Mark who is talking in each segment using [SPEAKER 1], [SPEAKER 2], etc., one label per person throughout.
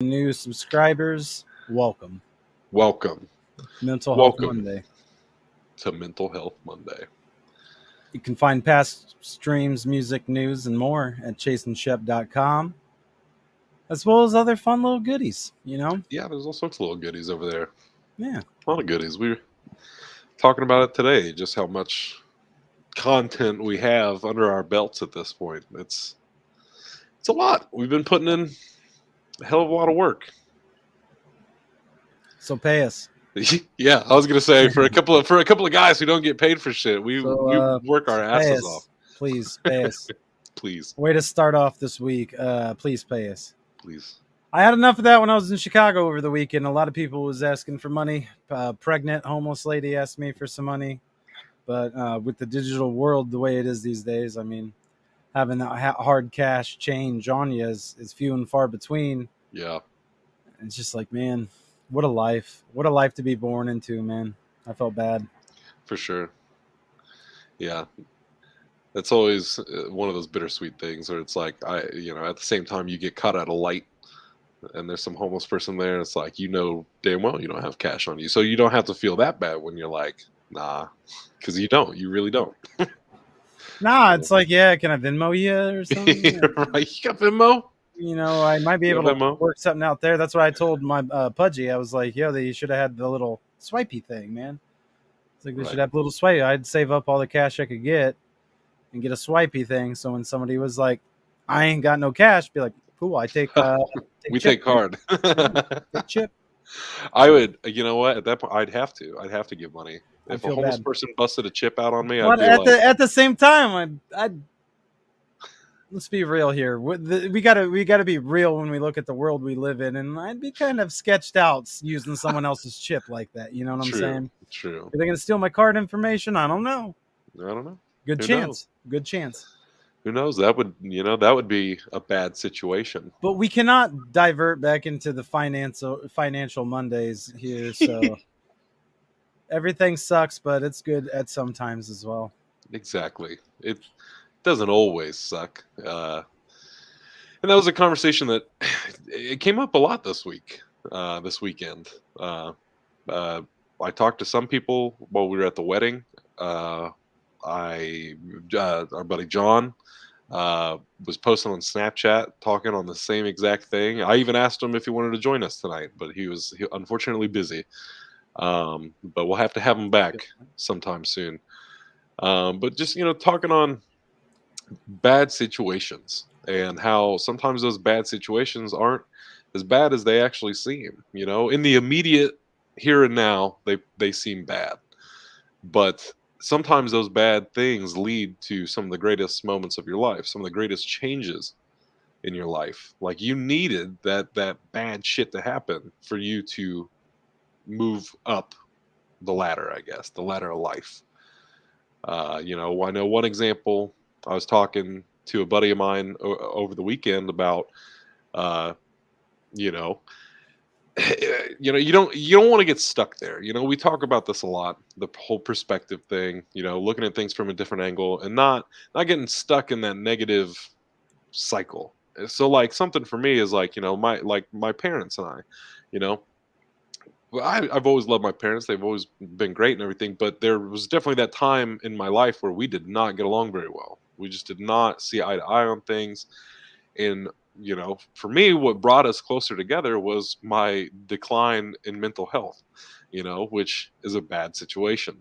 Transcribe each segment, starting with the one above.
[SPEAKER 1] New subscribers, welcome.
[SPEAKER 2] Welcome.
[SPEAKER 1] Mental Health
[SPEAKER 2] Welcome
[SPEAKER 1] Monday.
[SPEAKER 2] to Mental Health Monday.
[SPEAKER 1] You can find past streams, music, news, and more at chaseandshep.com, as well as other fun little goodies.
[SPEAKER 2] Yeah, there's all sorts of little goodies over there.
[SPEAKER 1] Yeah.
[SPEAKER 2] A lot of goodies. We were talking about it today, just how much content we have under our belts at this point. It's a lot. We've been putting in a hell of a lot of work.
[SPEAKER 1] So pay us.
[SPEAKER 2] Yeah, I was gonna say for a couple of guys who don't get paid for shit, we work our
[SPEAKER 1] Pay
[SPEAKER 2] asses off.
[SPEAKER 1] us. Please pay us.
[SPEAKER 2] Please,
[SPEAKER 1] Way to start off this week. Please pay us.
[SPEAKER 2] please.
[SPEAKER 1] I had enough of that when I was in Chicago over the weekend. A lot of people was asking for money. Pregnant homeless lady asked me for some money. But with the digital world the way it is these days, I mean, having that hard cash change on you is few and far between.
[SPEAKER 2] Yeah,
[SPEAKER 1] It's just like, man, what a life. What a life to be born into, man. I felt bad.
[SPEAKER 2] for sure. Yeah, it's always one of those bittersweet things where it's like at the same time you get caught at a light and there's some homeless person there and it's like damn well you don't have cash on you, so you don't have to feel that bad when you're like, nah, because you really don't.
[SPEAKER 1] Nah, it's like, yeah, can I Venmo you or something?
[SPEAKER 2] Right, you got Venmo?
[SPEAKER 1] I might be
[SPEAKER 2] You
[SPEAKER 1] able
[SPEAKER 2] got
[SPEAKER 1] to
[SPEAKER 2] Venmo?
[SPEAKER 1] work something out there. That's what I told my Pudgy. I was like, yo, you should have had the little swipey thing, man. It's like they should
[SPEAKER 2] Right.
[SPEAKER 1] have a little swipe. I'd save up all the cash I could get and get a swipey thing. So when somebody was like, I ain't got no cash, be like, cool, I take
[SPEAKER 2] We
[SPEAKER 1] chip,
[SPEAKER 2] take
[SPEAKER 1] man.
[SPEAKER 2] card.
[SPEAKER 1] Take chip.
[SPEAKER 2] I would, you know what, at that point I'd have to give money.
[SPEAKER 1] I
[SPEAKER 2] If a
[SPEAKER 1] feel
[SPEAKER 2] homeless
[SPEAKER 1] bad.
[SPEAKER 2] person busted a chip out on me, I'd
[SPEAKER 1] But
[SPEAKER 2] be like,
[SPEAKER 1] at the same time, I let's be real here. We gotta be real when we look at the world we live in, and I'd be kind of sketched out using someone else's chip like that. You know what I'm
[SPEAKER 2] true,
[SPEAKER 1] saying?
[SPEAKER 2] true.
[SPEAKER 1] Are they gonna steal my card information? I don't know.
[SPEAKER 2] I don't know.
[SPEAKER 1] Good
[SPEAKER 2] Who knows?
[SPEAKER 1] chance. Good chance.
[SPEAKER 2] Who knows? That would be a bad situation.
[SPEAKER 1] But we cannot divert back into the financial Mondays here. So everything sucks, but it's good at some times as well.
[SPEAKER 2] Exactly. It doesn't always suck. And that was a conversation that it came up a lot this weekend. Uh, I talked to some people while we were at the wedding. Uh, our buddy John was posting on Snapchat talking on the same exact thing. I even asked him if he wanted to join us tonight, but he was unfortunately busy. But we'll have to have him back sometime soon. But just talking on bad situations and how sometimes those bad situations aren't as bad as they actually seem. In the immediate here and now, they seem bad, but sometimes those bad things lead to some of the greatest moments of your life, some of the greatest changes in your life. Like you needed that bad shit to happen for you to move up the ladder, I guess, the ladder of life. I know one example. I was talking to a buddy of mine over the weekend about, uh, you know, you don't want to get stuck there. We talk about this a lot, the whole perspective thing. Looking at things from a different angle and not getting stuck in that negative cycle. So like something for me is like my parents and I, you know, well, I've always loved my parents. They've always been great and everything. But there was definitely that time in my life where we did not get along very well. We just did not see eye to eye on things. And, for me, what brought us closer together was my decline in mental health, which is a bad situation.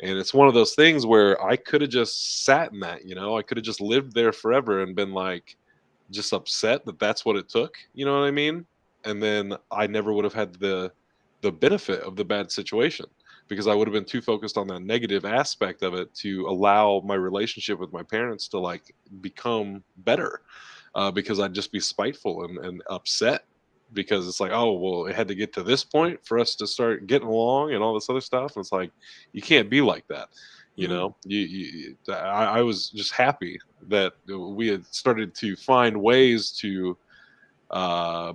[SPEAKER 2] And it's one of those things where I could have just sat in that, I could have just lived there forever and been like, just upset that that's what it took. You know what I mean? And then I never would have had the benefit of the bad situation because I would have been too focused on that negative aspect of it to allow my relationship with my parents to like become better. Because I'd just be spiteful and upset because it's like, oh well, it had to get to this point for us to start getting along and all this other stuff. And it's like you can't be like that. I was just happy that we had started to find ways to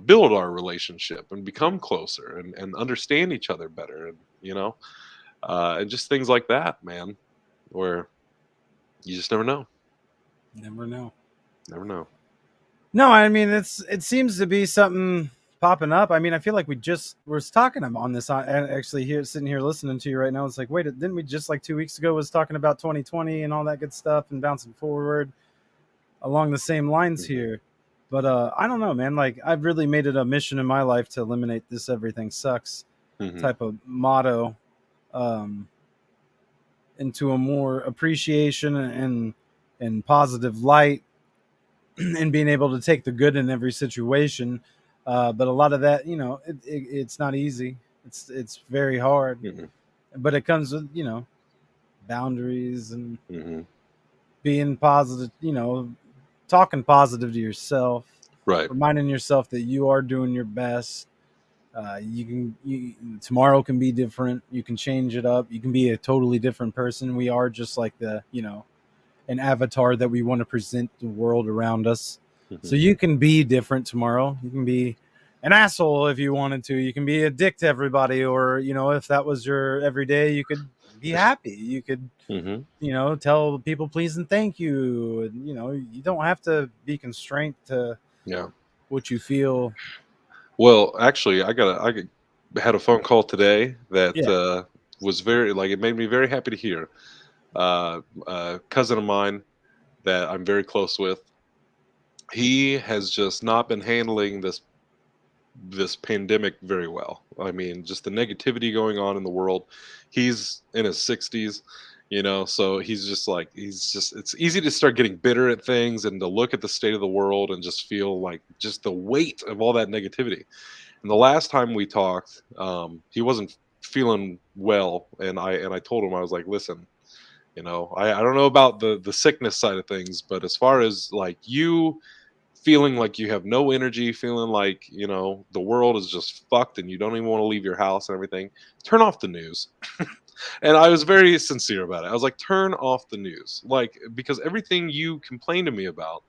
[SPEAKER 2] build our relationship and become closer and understand each other better. And, and just things like that, man, where you just never know.
[SPEAKER 1] Never know.
[SPEAKER 2] Never know.
[SPEAKER 1] No, I mean it seems to be something popping up. I mean, I feel like we just were talking on this. Actually, here sitting here listening to you right now, it's like, wait, didn't we just like 2 weeks ago was talking about 2020 and all that good stuff and bouncing forward along the same lines
[SPEAKER 2] Hmm.
[SPEAKER 1] here? But I don't know, man. Like, I've really made it a mission in my life to eliminate this "everything sucks"
[SPEAKER 2] Hmm.
[SPEAKER 1] type of motto, um, into a more appreciation and positive light, and being able to take the good in every situation. But a lot of that, it's not easy. It's very hard,
[SPEAKER 2] Hmm.
[SPEAKER 1] but it comes with boundaries and
[SPEAKER 2] Hmm.
[SPEAKER 1] being positive. Talking positive to yourself,
[SPEAKER 2] Right.
[SPEAKER 1] reminding yourself that you are doing your best. Tomorrow can be different. You can change it up. You can be a totally different person. We are just like an avatar that we want to present the world around us. So
[SPEAKER 2] Hmm.
[SPEAKER 1] you can be different tomorrow. You can be an asshole if you wanted to. You can be a dick to everybody, or if that was your everyday, you could be happy. You could,
[SPEAKER 2] Hmm.
[SPEAKER 1] tell people please and thank you. And, you don't have to be constrained to
[SPEAKER 2] Yeah.
[SPEAKER 1] what you feel.
[SPEAKER 2] Well, actually, had a phone call today that
[SPEAKER 1] Yeah.
[SPEAKER 2] was very like it made me very happy to hear. A cousin of mine that I'm very close with, he has just not been handling this pandemic very well. I mean, just the negativity going on in the world. He's in his 60s, so he's just it's easy to start getting bitter at things and to look at the state of the world and just feel like just the weight of all that negativity. And the last time we talked, he wasn't feeling well, and I told him, I was like, listen, I don't know about the sickness side of things, but as far as like you feeling like you have no energy, feeling like the world is just fucked and you don't even want to leave your house and everything, turn off the news. And I was very sincere about it. I was like, turn off the news, like, because everything you complain to me about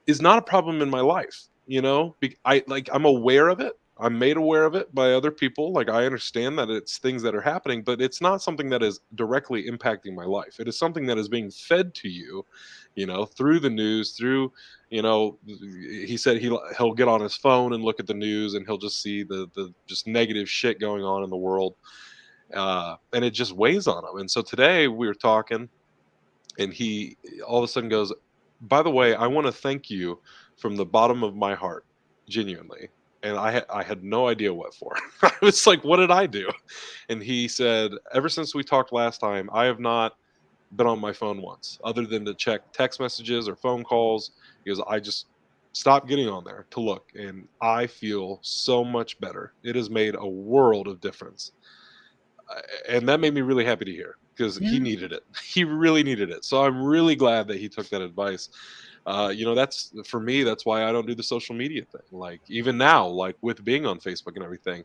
[SPEAKER 2] is not a problem in my life. I'm aware of it. I'm made aware of it by other people. Like, I understand that it's things that are happening, but it's not something that is directly impacting my life. It is something that is being fed to you, through the news, through, he said he'll get on his phone and look at the news and he'll just see the just negative shit going on in the world. And it just weighs on him. And so today we were talking, and he all of a sudden goes, by the way, I want to thank you from the bottom of my heart, genuinely. And I had no idea what for. I was like, what did I do? And he said, ever since we talked last time, I have not been on my phone once other than to check text messages or phone calls, because I just stopped getting on there to look, and I feel so much better. It has made a world of difference. And that made me really happy to hear, because he
[SPEAKER 1] Yeah.
[SPEAKER 2] needed it. He really needed it. So I'm really glad that he took that advice. That's for me. That's why I don't do the social media thing. Like, even now, like with being on Facebook and everything,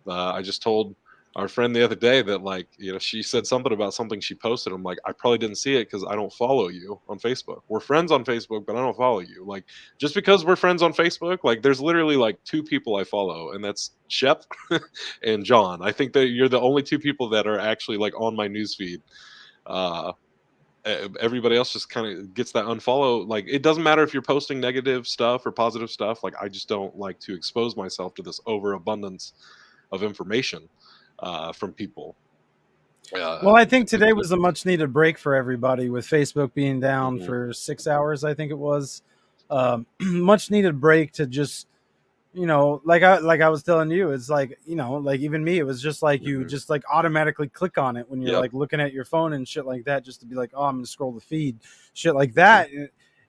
[SPEAKER 2] I just told our friend the other day that, like, she said something about something she posted. I'm like, I probably didn't see it because I don't follow you on Facebook. We're friends on Facebook, but I don't follow you. Like, just because we're friends on Facebook, like, there's literally like two people I follow, and that's Shep and John. I think that you're the only two people that are actually like on my newsfeed. Uh, Everybody else just kind of gets that unfollow. Like, it doesn't matter if you're posting negative stuff or positive stuff. Like, I just don't like to expose myself to this overabundance of information from people.
[SPEAKER 1] Well, I think
[SPEAKER 2] It's
[SPEAKER 1] today was a much needed break for everybody with Facebook being down
[SPEAKER 2] Mhm.
[SPEAKER 1] for 6 hours. I think it was much needed break to just like I was telling you, it's like like even me, it was just like you
[SPEAKER 2] Mhm.
[SPEAKER 1] just like automatically click on it when you're
[SPEAKER 2] Yep.
[SPEAKER 1] like looking at your phone and shit like that, just to be like, oh, I'm gonna scroll the feed, shit like
[SPEAKER 2] Mhm.
[SPEAKER 1] that.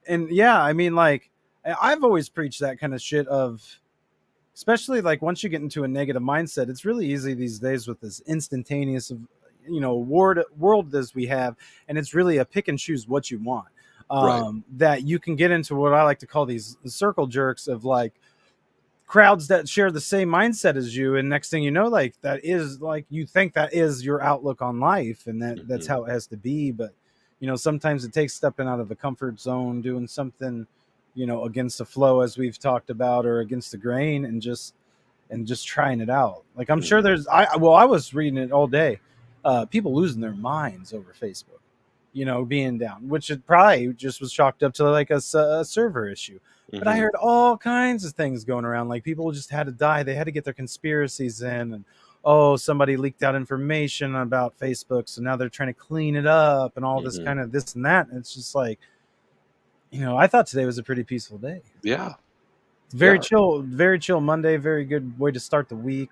[SPEAKER 1] And yeah, I mean, like I've always preached that kind of shit of, especially like once you get into a negative mindset, it's really easy these days with this instantaneous of world as we have, and it's really a pick and choose what you want.
[SPEAKER 2] Right.
[SPEAKER 1] That you can get into what I like to call these circle jerks of like crowds that share the same mindset as you, and next thing you know, like that is like you think that is your outlook on life, and that's
[SPEAKER 2] Mhm.
[SPEAKER 1] how it has to be. But sometimes it takes stepping out of the comfort zone, doing something against the flow, as we've talked about, or against the grain, and just trying it out. Like, I'm sure
[SPEAKER 2] Mhm.
[SPEAKER 1] I was reading it all day, people losing their minds over Facebook. being down, which it probably just was chalked up to like a server issue. But I heard all kinds of things going around, like people just had to die. They had to get their conspiracies in, and somebody leaked out information about Facebook, so now they're trying to clean it up and all this kind of this and that. And it's just like, I thought today was a pretty peaceful day.
[SPEAKER 2] Yeah.
[SPEAKER 1] Very chill Monday. Very good way to start the week.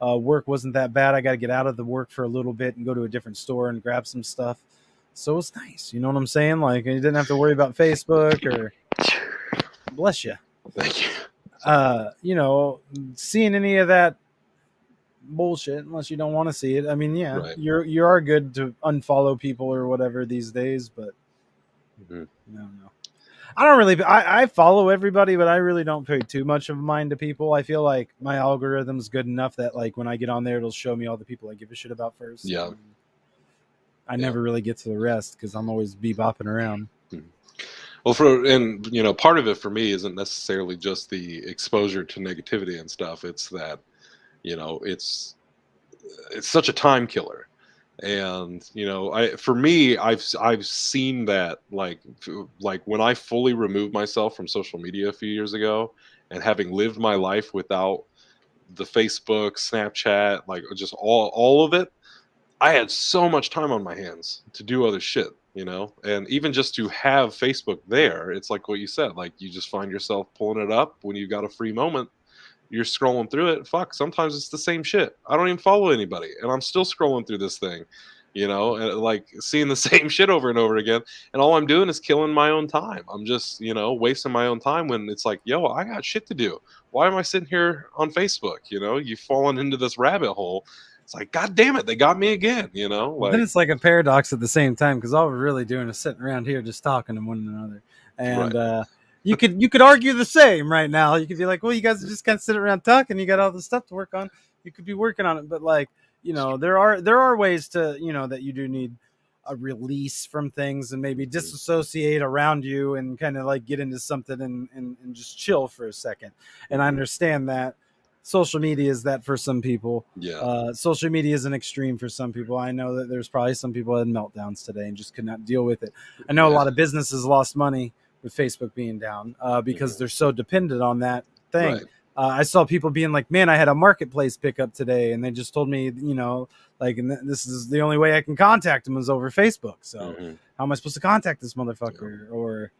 [SPEAKER 1] Work wasn't that bad. I got to get out of the work for a little bit and go to a different store and grab some stuff. So it's nice. You know what I'm saying? Like, you didn't have to worry about Facebook or bless you.
[SPEAKER 2] Thank you.
[SPEAKER 1] Seeing any of that bullshit unless you don't want to see it. I mean, yeah,
[SPEAKER 2] Right.
[SPEAKER 1] you are good to unfollow people or whatever these days, but no. I don't really. I follow everybody, but I really don't pay too much of mind to people. I feel like my algorithm's good enough that like when I get on there, it'll show me all the people I give a shit about first.
[SPEAKER 2] Yeah.
[SPEAKER 1] I never really get to the rest because I'm always bebopping around.
[SPEAKER 2] Well, part of it for me isn't necessarily just the exposure to negativity and stuff. It's that, it's such a time killer. And I've seen that like when I fully removed myself from social media a few years ago, and having lived my life without the Facebook, Snapchat, like just all of it, I had so much time on my hands to do other shit, and even just to have Facebook there, it's like what you said, like you just find yourself pulling it up when you've got a free moment. You're scrolling through it. Fuck, sometimes it's the same shit. I don't even follow anybody, and I'm still scrolling through this thing, and like seeing the same shit over and over again. And all I'm doing is killing my own time. I'm just, wasting my own time when it's like, yo, I got shit to do. Why am I sitting here on Facebook? You've fallen into this rabbit hole. It's like, God damn it, they got me again,
[SPEAKER 1] Then it's like a paradox at the same time because all we're really doing is sitting around here just talking to one another. And
[SPEAKER 2] Right.
[SPEAKER 1] You could argue the same right now. You could be like, well, you guys just kind of sit around talking. You got all the stuff to work on. You could be working on it, but like, there are ways to, that you do need a release from things and maybe disassociate around you and kind of like get into something and just chill for a second. And I understand that social media is that for some people.
[SPEAKER 2] Yeah.
[SPEAKER 1] Social media is an extreme for some people. I know that there's probably some people that had meltdowns today and just could not deal with it. I know a lot of businesses lost money with Facebook being down because they're so dependent on that thing.
[SPEAKER 2] Right.
[SPEAKER 1] I saw people being like, man, I had a marketplace pickup today. And they just told me, like, and this is the only way I can contact them is over Facebook. So how am I supposed to contact this motherfucker? Or,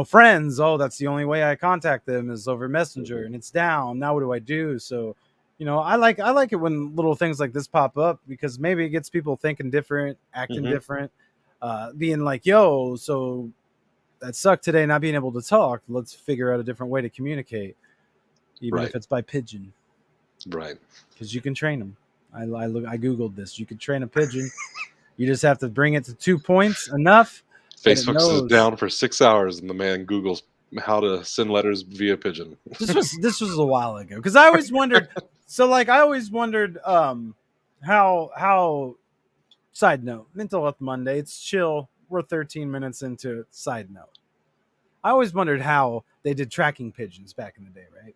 [SPEAKER 1] friends. Oh, that's the only way I contact them is over Messenger and it's down. Now what do I do? So, I like it when little things like this pop up because maybe it gets people thinking different, acting different, being like, yo, so that sucked today not being able to talk. Let's figure out a different way to communicate, even if it's by pigeon.
[SPEAKER 2] Right.
[SPEAKER 1] Because you can train them. I googled this. You could train a pigeon. You just have to bring it to 2 points enough.
[SPEAKER 2] Facebook is down for 6 hours, and the man Googles how to send letters via pigeon.
[SPEAKER 1] This was a while ago because I always wondered. How. Side note: Mental Health Monday. It's chill. We're 13 minutes into it. Side note: I always wondered how they did tracking pigeons back in the day, right?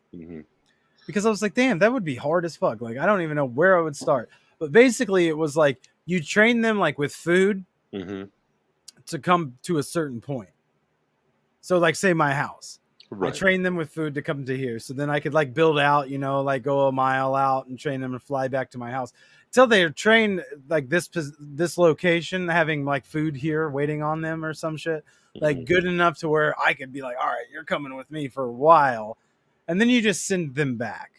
[SPEAKER 1] Because I was like, damn, that would be hard as fuck. Like, I don't even know where I would start. But basically, it was like you train them like with food to come to a certain point. So, like, say my house. Right. I train them with food to come to here. So then I could like build out, like go a mile out and train them to fly back to my house. Until they're trained like this location, having like food here waiting on them or some shit. Like good enough to where I could be like, all right, you're coming with me for a while. And then you just send them back.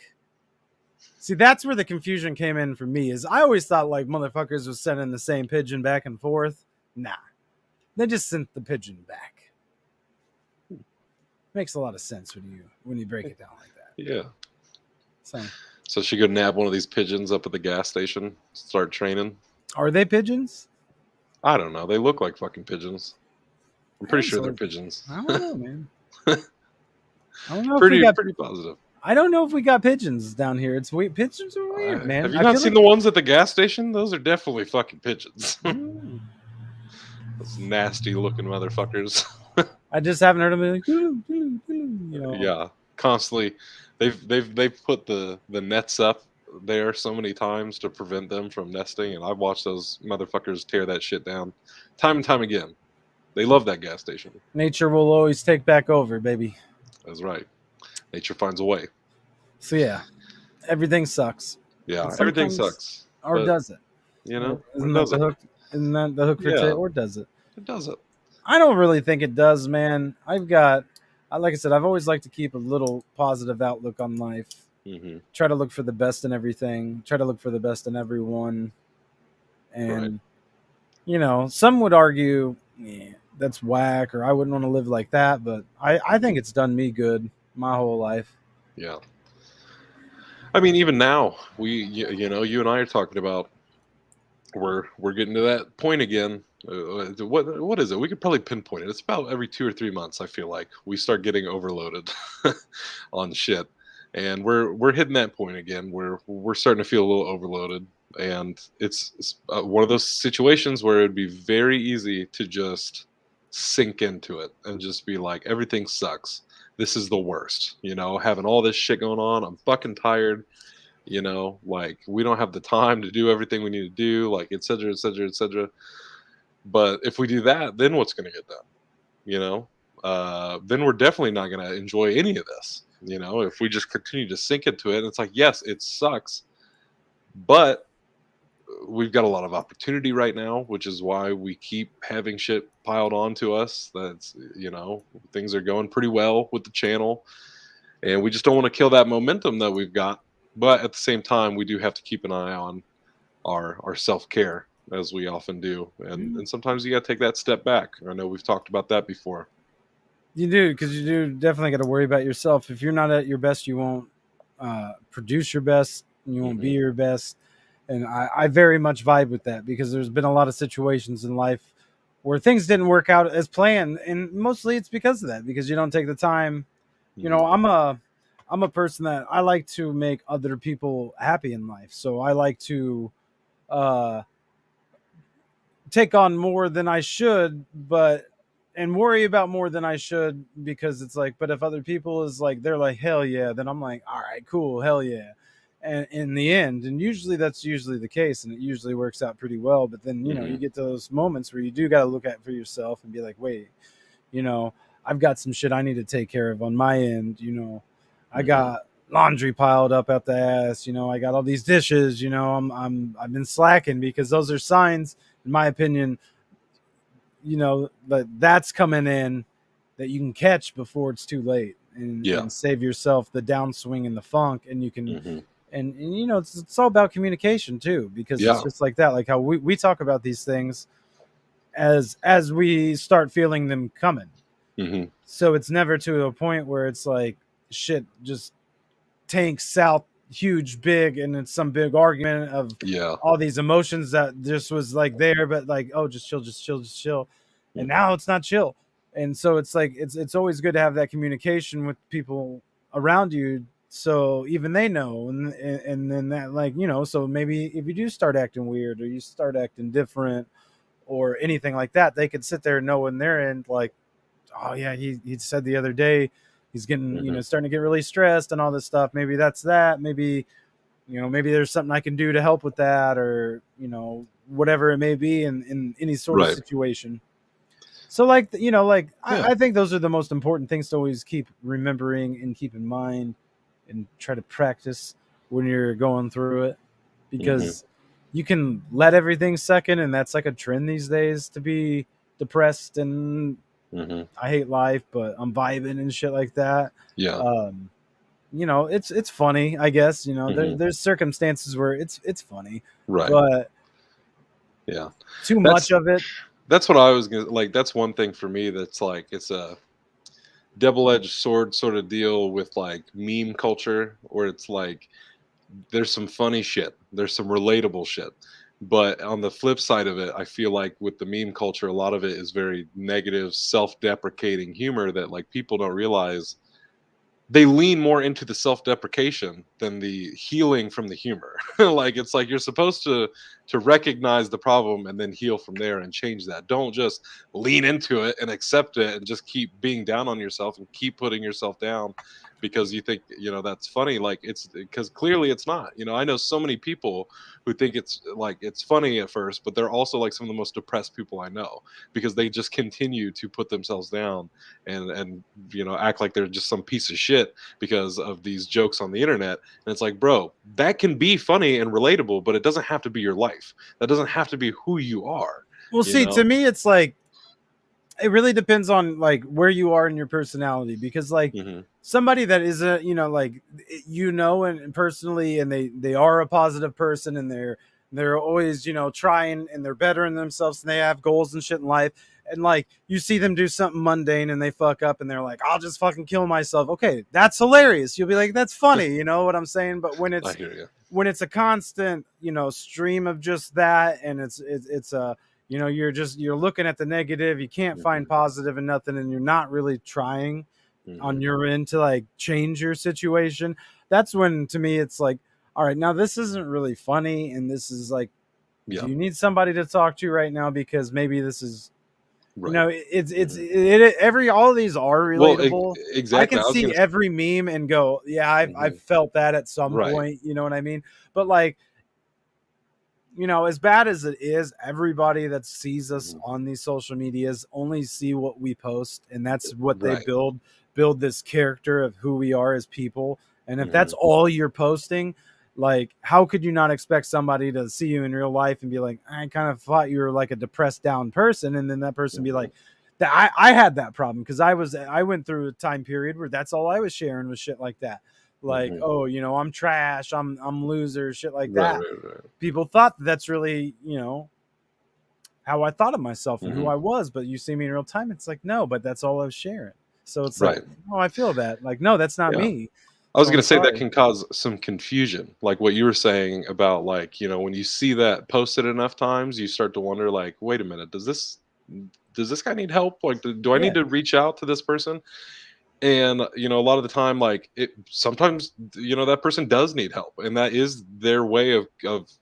[SPEAKER 1] See, that's where the confusion came in for me is I always thought like motherfuckers was sending the same pigeon back and forth. Nah, they just sent the pigeon back. Makes a lot of sense when you break it down like that.
[SPEAKER 2] Yeah.
[SPEAKER 1] So
[SPEAKER 2] she could nab one of these pigeons up at the gas station, start training.
[SPEAKER 1] Are they pigeons?
[SPEAKER 2] I don't know. They look like fucking pigeons. I'm pretty sure they're pigeons.
[SPEAKER 1] I don't know, man. I don't know.
[SPEAKER 2] Pretty positive.
[SPEAKER 1] I don't know if we got pigeons down here. It's weird. Pigeons are weird, man.
[SPEAKER 2] Have you not seen the ones at the gas station? Those are definitely fucking pigeons. Those nasty looking motherfuckers.
[SPEAKER 1] I just haven't heard them like,
[SPEAKER 2] Yeah, constantly. They've put the nets up there so many times to prevent them from nesting, and I've watched those motherfuckers tear that shit down time and time again. They love that gas station.
[SPEAKER 1] Nature will always take back over, baby.
[SPEAKER 2] That's right. Nature finds a way.
[SPEAKER 1] So yeah, everything sucks, and
[SPEAKER 2] Yeah, everything
[SPEAKER 1] sometimes,
[SPEAKER 2] sucks,
[SPEAKER 1] or
[SPEAKER 2] but
[SPEAKER 1] does it?
[SPEAKER 2] or
[SPEAKER 1] Isn't that
[SPEAKER 2] does
[SPEAKER 1] the
[SPEAKER 2] it?
[SPEAKER 1] hook? Isn't that the hook for today?
[SPEAKER 2] Yeah,
[SPEAKER 1] Or does it?
[SPEAKER 2] it does it.
[SPEAKER 1] I don't really think it does, man. Like I said, I've always liked to keep a little positive outlook on life.
[SPEAKER 2] Hmm.
[SPEAKER 1] Try to look for the best in everything. Try to look for the best in everyone.
[SPEAKER 2] Right.
[SPEAKER 1] And some would argue, that's whack, or I wouldn't want to live like that. But I
[SPEAKER 2] Hmm.
[SPEAKER 1] think it's done me good my whole life.
[SPEAKER 2] Yeah. I mean, even now, you and I are talking about we're getting to that point again. What is it? We could probably pinpoint it. It's about every 2 or 3 months. I feel like we start getting overloaded on shit, and we're hitting that point again where we're starting to feel a little overloaded, and it's one of those situations where it'd be very easy to just sink into it and just be like, everything sucks. This is the worst. Having all this shit going on. I'm fucking tired. Like, we don't have the time to do everything we need to do, like, et cetera, et cetera, et cetera. But if we do that, then what's going to get done? you know then we're definitely not going to enjoy any of this. If we just continue to sink into it, it's like, yes, it sucks, but we've got a lot of opportunity right now, which is why we keep having shit piled on to us. That's things are going pretty well with the channel, and we just don't want to kill that momentum that we've got. But at the same time, we do have to keep an eye on our self-care, as we often do, and sometimes you got to take that step back. I know we've talked about that before.
[SPEAKER 1] You do, because you do definitely got to worry about yourself. If you're not at your best, you won't produce your best, and you won't be
[SPEAKER 2] Hmm.
[SPEAKER 1] your best. And I very much vibe with that, because there's been a lot of situations in life where things didn't work out as planned, and mostly it's because of that, because you don't take the time.
[SPEAKER 2] Hmm.
[SPEAKER 1] I'm a person that I like to make other people happy in life, so I like to uh, take on more than I should, but and worry about more than I should, because it's like, but if other people is like, they're like, hell yeah, then I'm like, all right, cool, hell yeah. And in the end, and usually that's usually the case, and it usually works out pretty well. But then, you
[SPEAKER 2] Hmm.
[SPEAKER 1] get to those moments where you do got to look at for yourself and be like, wait, you know, I've got some shit I need to take care of on my end. I
[SPEAKER 2] Hmm.
[SPEAKER 1] got laundry piled up at the ass. I got all these dishes. I've been slacking, because those are signs, in my opinion, that's coming in, that you can catch before it's too late,
[SPEAKER 2] Yeah.
[SPEAKER 1] and save yourself the downswing and the funk. And you can,
[SPEAKER 2] Hmm.
[SPEAKER 1] and it's all about communication too, because it's
[SPEAKER 2] Yeah.
[SPEAKER 1] just like that, like how we talk about these things as we start feeling them coming.
[SPEAKER 2] Hmm.
[SPEAKER 1] So it's never to a point where it's like shit just tanks south huge big, and it's some big argument of
[SPEAKER 2] Yeah.
[SPEAKER 1] all these emotions that just was like there, but like, oh, just chill, just chill, just chill. And
[SPEAKER 2] Hmm.
[SPEAKER 1] now it's not chill. And so it's like, it's always good to have that communication with people around you, so even they know. And then that, like, so maybe if you do start acting weird, or you start acting different, or anything like that, they could sit there and know in their end, like, oh yeah, he said the other day he's getting,
[SPEAKER 2] Hmm.
[SPEAKER 1] starting to get really stressed and all this stuff. Maybe that's that. Maybe, maybe there's something I can do to help with that, or whatever it may be, in any sort of
[SPEAKER 2] Right.
[SPEAKER 1] situation. So, like, like,
[SPEAKER 2] Yeah.
[SPEAKER 1] I think those are the most important things to always keep remembering and keep in mind, and try to practice when you're going through it,
[SPEAKER 2] Hmm.
[SPEAKER 1] because you can let everything second, and that's like a trend these days, to be depressed and
[SPEAKER 2] Hmm.
[SPEAKER 1] I hate life, but I'm vibing and shit like that.
[SPEAKER 2] Yeah.
[SPEAKER 1] Um, it's funny, I guess.
[SPEAKER 2] Hmm.
[SPEAKER 1] There's circumstances where it's funny,
[SPEAKER 2] Right.
[SPEAKER 1] but
[SPEAKER 2] Yeah.
[SPEAKER 1] too much
[SPEAKER 2] That's
[SPEAKER 1] of it.
[SPEAKER 2] that's what I was gonna like. That's one thing for me that's like, it's a double-edged sword sort of deal with, like, meme culture, where it's like, there's some funny shit, there's some relatable shit, but on the flip side of it, I feel like with the meme culture, a lot of it is very negative, self-deprecating humor that, like, people don't realize they lean more into the self-deprecation than the healing from the humor. Like it's like you're supposed to recognize the problem and then heal from there and change that. Don't just lean into it and accept it and just keep being down on yourself and keep putting yourself down because you think, that's funny. Like it's because clearly it's not. I know so many people who think it's like it's funny at first, but they're also like some of the most depressed people I know because they just continue to put themselves down and act like they're just some piece of shit because of these jokes on the internet. And it's like, bro, that can be funny and relatable, but it doesn't have to be your life. That doesn't have to be who you are.
[SPEAKER 1] Well,
[SPEAKER 2] you
[SPEAKER 1] see, to
[SPEAKER 2] know
[SPEAKER 1] me, it's like it really depends on like where you are in your personality, because like
[SPEAKER 2] hmm
[SPEAKER 1] somebody that is a like and personally, and they are a positive person, and they're always trying, and they're bettering themselves, and they have goals and shit in life, and like you see them do something mundane and they fuck up and they're like, I'll just fucking kill myself. Okay, that's hilarious. You'll be like, that's funny, you know what I'm saying? But
[SPEAKER 2] I hear you.
[SPEAKER 1] when it's a constant stream of just that, and it's a you're looking at the negative, you can't find
[SPEAKER 2] hmm
[SPEAKER 1] positive in nothing, and you're not really trying on
[SPEAKER 2] hmm
[SPEAKER 1] your end to like change your situation. That's when, to me, it's like, all right, now this isn't really funny, and this is like, do
[SPEAKER 2] Yeah.
[SPEAKER 1] you need somebody to talk to right now? Because maybe this is,
[SPEAKER 2] Right. hmm
[SPEAKER 1] every all of these are
[SPEAKER 2] Well,
[SPEAKER 1] relatable. I
[SPEAKER 2] exactly.
[SPEAKER 1] can
[SPEAKER 2] I was
[SPEAKER 1] see
[SPEAKER 2] gonna.
[SPEAKER 1] every meme and go, yeah, I've
[SPEAKER 2] Mhm.
[SPEAKER 1] felt that at some
[SPEAKER 2] Right.
[SPEAKER 1] point, you know what I mean? But like, as bad as it is, everybody that sees us
[SPEAKER 2] hmm
[SPEAKER 1] on these social medias only see what we post, and that's what they
[SPEAKER 2] Right.
[SPEAKER 1] build this character of who we are as people. And if that's
[SPEAKER 2] hmm
[SPEAKER 1] all you're posting, like, how could you not expect somebody to see you in real life and be like, I kind of thought you were like a depressed down person, and then that person be
[SPEAKER 2] hmm
[SPEAKER 1] like, that I had that problem because I went through a time period where that's all I was sharing was shit like that, like,
[SPEAKER 2] hmm
[SPEAKER 1] oh, I'm trash, I'm loser, shit like
[SPEAKER 2] Right.
[SPEAKER 1] that.
[SPEAKER 2] Right. Right.
[SPEAKER 1] People thought that's really, how I thought of myself and who
[SPEAKER 2] hmm
[SPEAKER 1] I was. But you see me in real time, it's like, no, but that's all I was sharing. So it's like,
[SPEAKER 2] Right.
[SPEAKER 1] oh, I feel that. Like, no, that's not
[SPEAKER 2] Yeah.
[SPEAKER 1] me.
[SPEAKER 2] I was
[SPEAKER 1] So I'm
[SPEAKER 2] gonna say that
[SPEAKER 1] sorry.
[SPEAKER 2] can cause some confusion, like what you were saying about like when you see that posted enough times, you start to wonder like, wait a minute, does this guy need help? Like, do I need
[SPEAKER 1] Yeah.
[SPEAKER 2] to reach out to this person? And a lot of the time, like it sometimes that person does need help, and that is their way of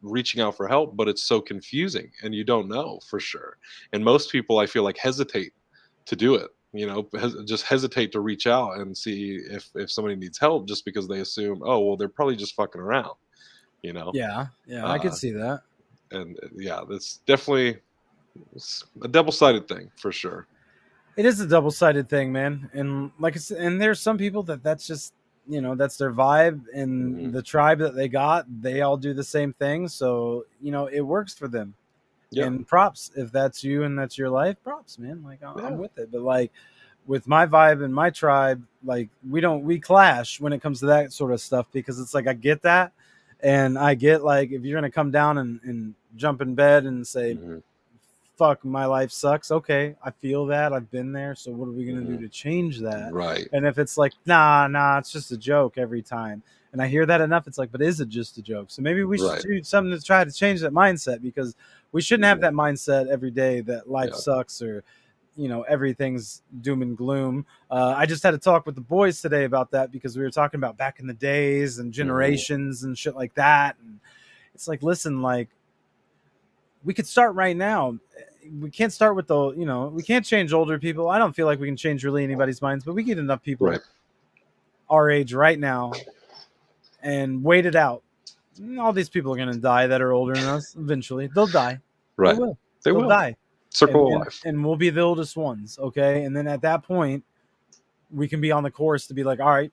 [SPEAKER 2] reaching out for help. But it's so confusing, and you don't know for sure. And most people, I feel like, hesitate to do it. Just hesitate to reach out and see if somebody needs help, just because they assume, oh well, they're probably just fucking around. You know,
[SPEAKER 1] Yeah. Yeah. I could
[SPEAKER 2] uh,
[SPEAKER 1] see that.
[SPEAKER 2] and yeah, that's definitely it's a double-sided thing for sure.
[SPEAKER 1] It is a double sided thing, man. And like I said, and there's some people that's just, that's their vibe,
[SPEAKER 2] hmm
[SPEAKER 1] and the tribe that they got, they all do the same thing. So, it works for them.
[SPEAKER 2] Yeah,
[SPEAKER 1] And props if that's you and that's your life. Props, man. Like, I'm
[SPEAKER 2] yeah,
[SPEAKER 1] with it. But like with my vibe and my tribe, like we clash when it comes to that sort of stuff, because it's like I get that, and I get like if you're gonna come down and jump in bed and say,
[SPEAKER 2] hmm
[SPEAKER 1] fuck, my life sucks. Okay, I feel that. I've been there. So what are we gonna do
[SPEAKER 2] hmm
[SPEAKER 1] to change that?
[SPEAKER 2] right,
[SPEAKER 1] And if it's like, nah, it's just a joke every time, and I hear that enough, it's like, but is it just a joke? So maybe we should
[SPEAKER 2] right.
[SPEAKER 1] do something to try to change that mindset, because we shouldn't have
[SPEAKER 2] Mhm.
[SPEAKER 1] that mindset every day that life
[SPEAKER 2] Yeah.
[SPEAKER 1] sucks, or everything's doom and gloom. I just had a talk with the boys today about that, because we were talking about back in the days and
[SPEAKER 2] Mhm.
[SPEAKER 1] generations and shit like that. And it's like, listen, like, we could start right now. We can't start with we can't change older people. I don't feel like we can change really anybody's minds, but we get enough people
[SPEAKER 2] Right.
[SPEAKER 1] our age right now and wait it out. All these people are going to die that are older than us. Eventually they'll die. They
[SPEAKER 2] Right.
[SPEAKER 1] will.
[SPEAKER 2] They
[SPEAKER 1] They'll
[SPEAKER 2] will.
[SPEAKER 1] die. and
[SPEAKER 2] Circle of
[SPEAKER 1] and
[SPEAKER 2] life.
[SPEAKER 1] and we'll be the oldest ones, okay? And then at that point, we can be on the course to be like, all right,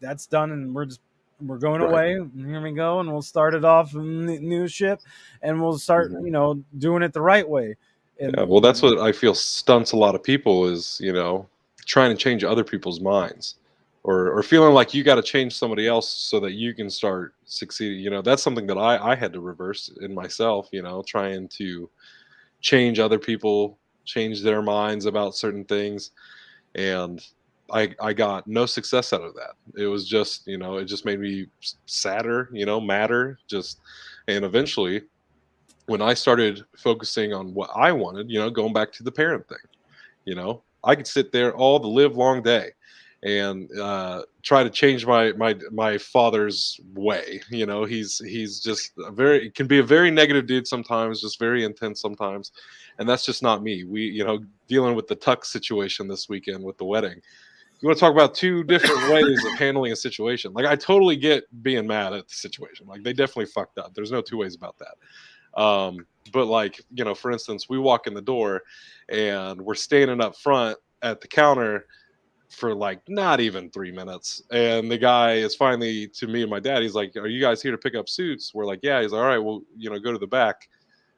[SPEAKER 1] that's done, and we're going
[SPEAKER 2] Right.
[SPEAKER 1] away. And here we go, and we'll start it off in the new ship, and we'll start,
[SPEAKER 2] Mhm.
[SPEAKER 1] doing it the right way.
[SPEAKER 2] Yeah.
[SPEAKER 1] And
[SPEAKER 2] Well, that's what I feel stunts a lot of people is, trying to change other people's minds or feeling like you got to change somebody else so that you can start succeeding. That's something that I had to reverse in myself, trying to change other people, change their minds about certain things. And I got no success out of that. It was just it just made me sadder, madder, just. And eventually when I started focusing on what I wanted, going back to the parent thing, I could sit there all the live long day and try to change my father's way. You know, he's just a very can be a very negative dude sometimes, just very intense sometimes, and that's just not me. We, you know, dealing with the tux situation this weekend with the wedding. You want to talk about two different ways of handling a situation. Like I totally get being mad at the situation. Like they definitely fucked up. There's no two ways about that. But like, you know, for instance, we walk in the door and we're standing up front at the counter for like not even 3 minutes. And the guy is finally to me and my dad, he's like, "Are you guys here to pick up suits?" We're like, "Yeah." He's like, "All right, well, you know, go to the back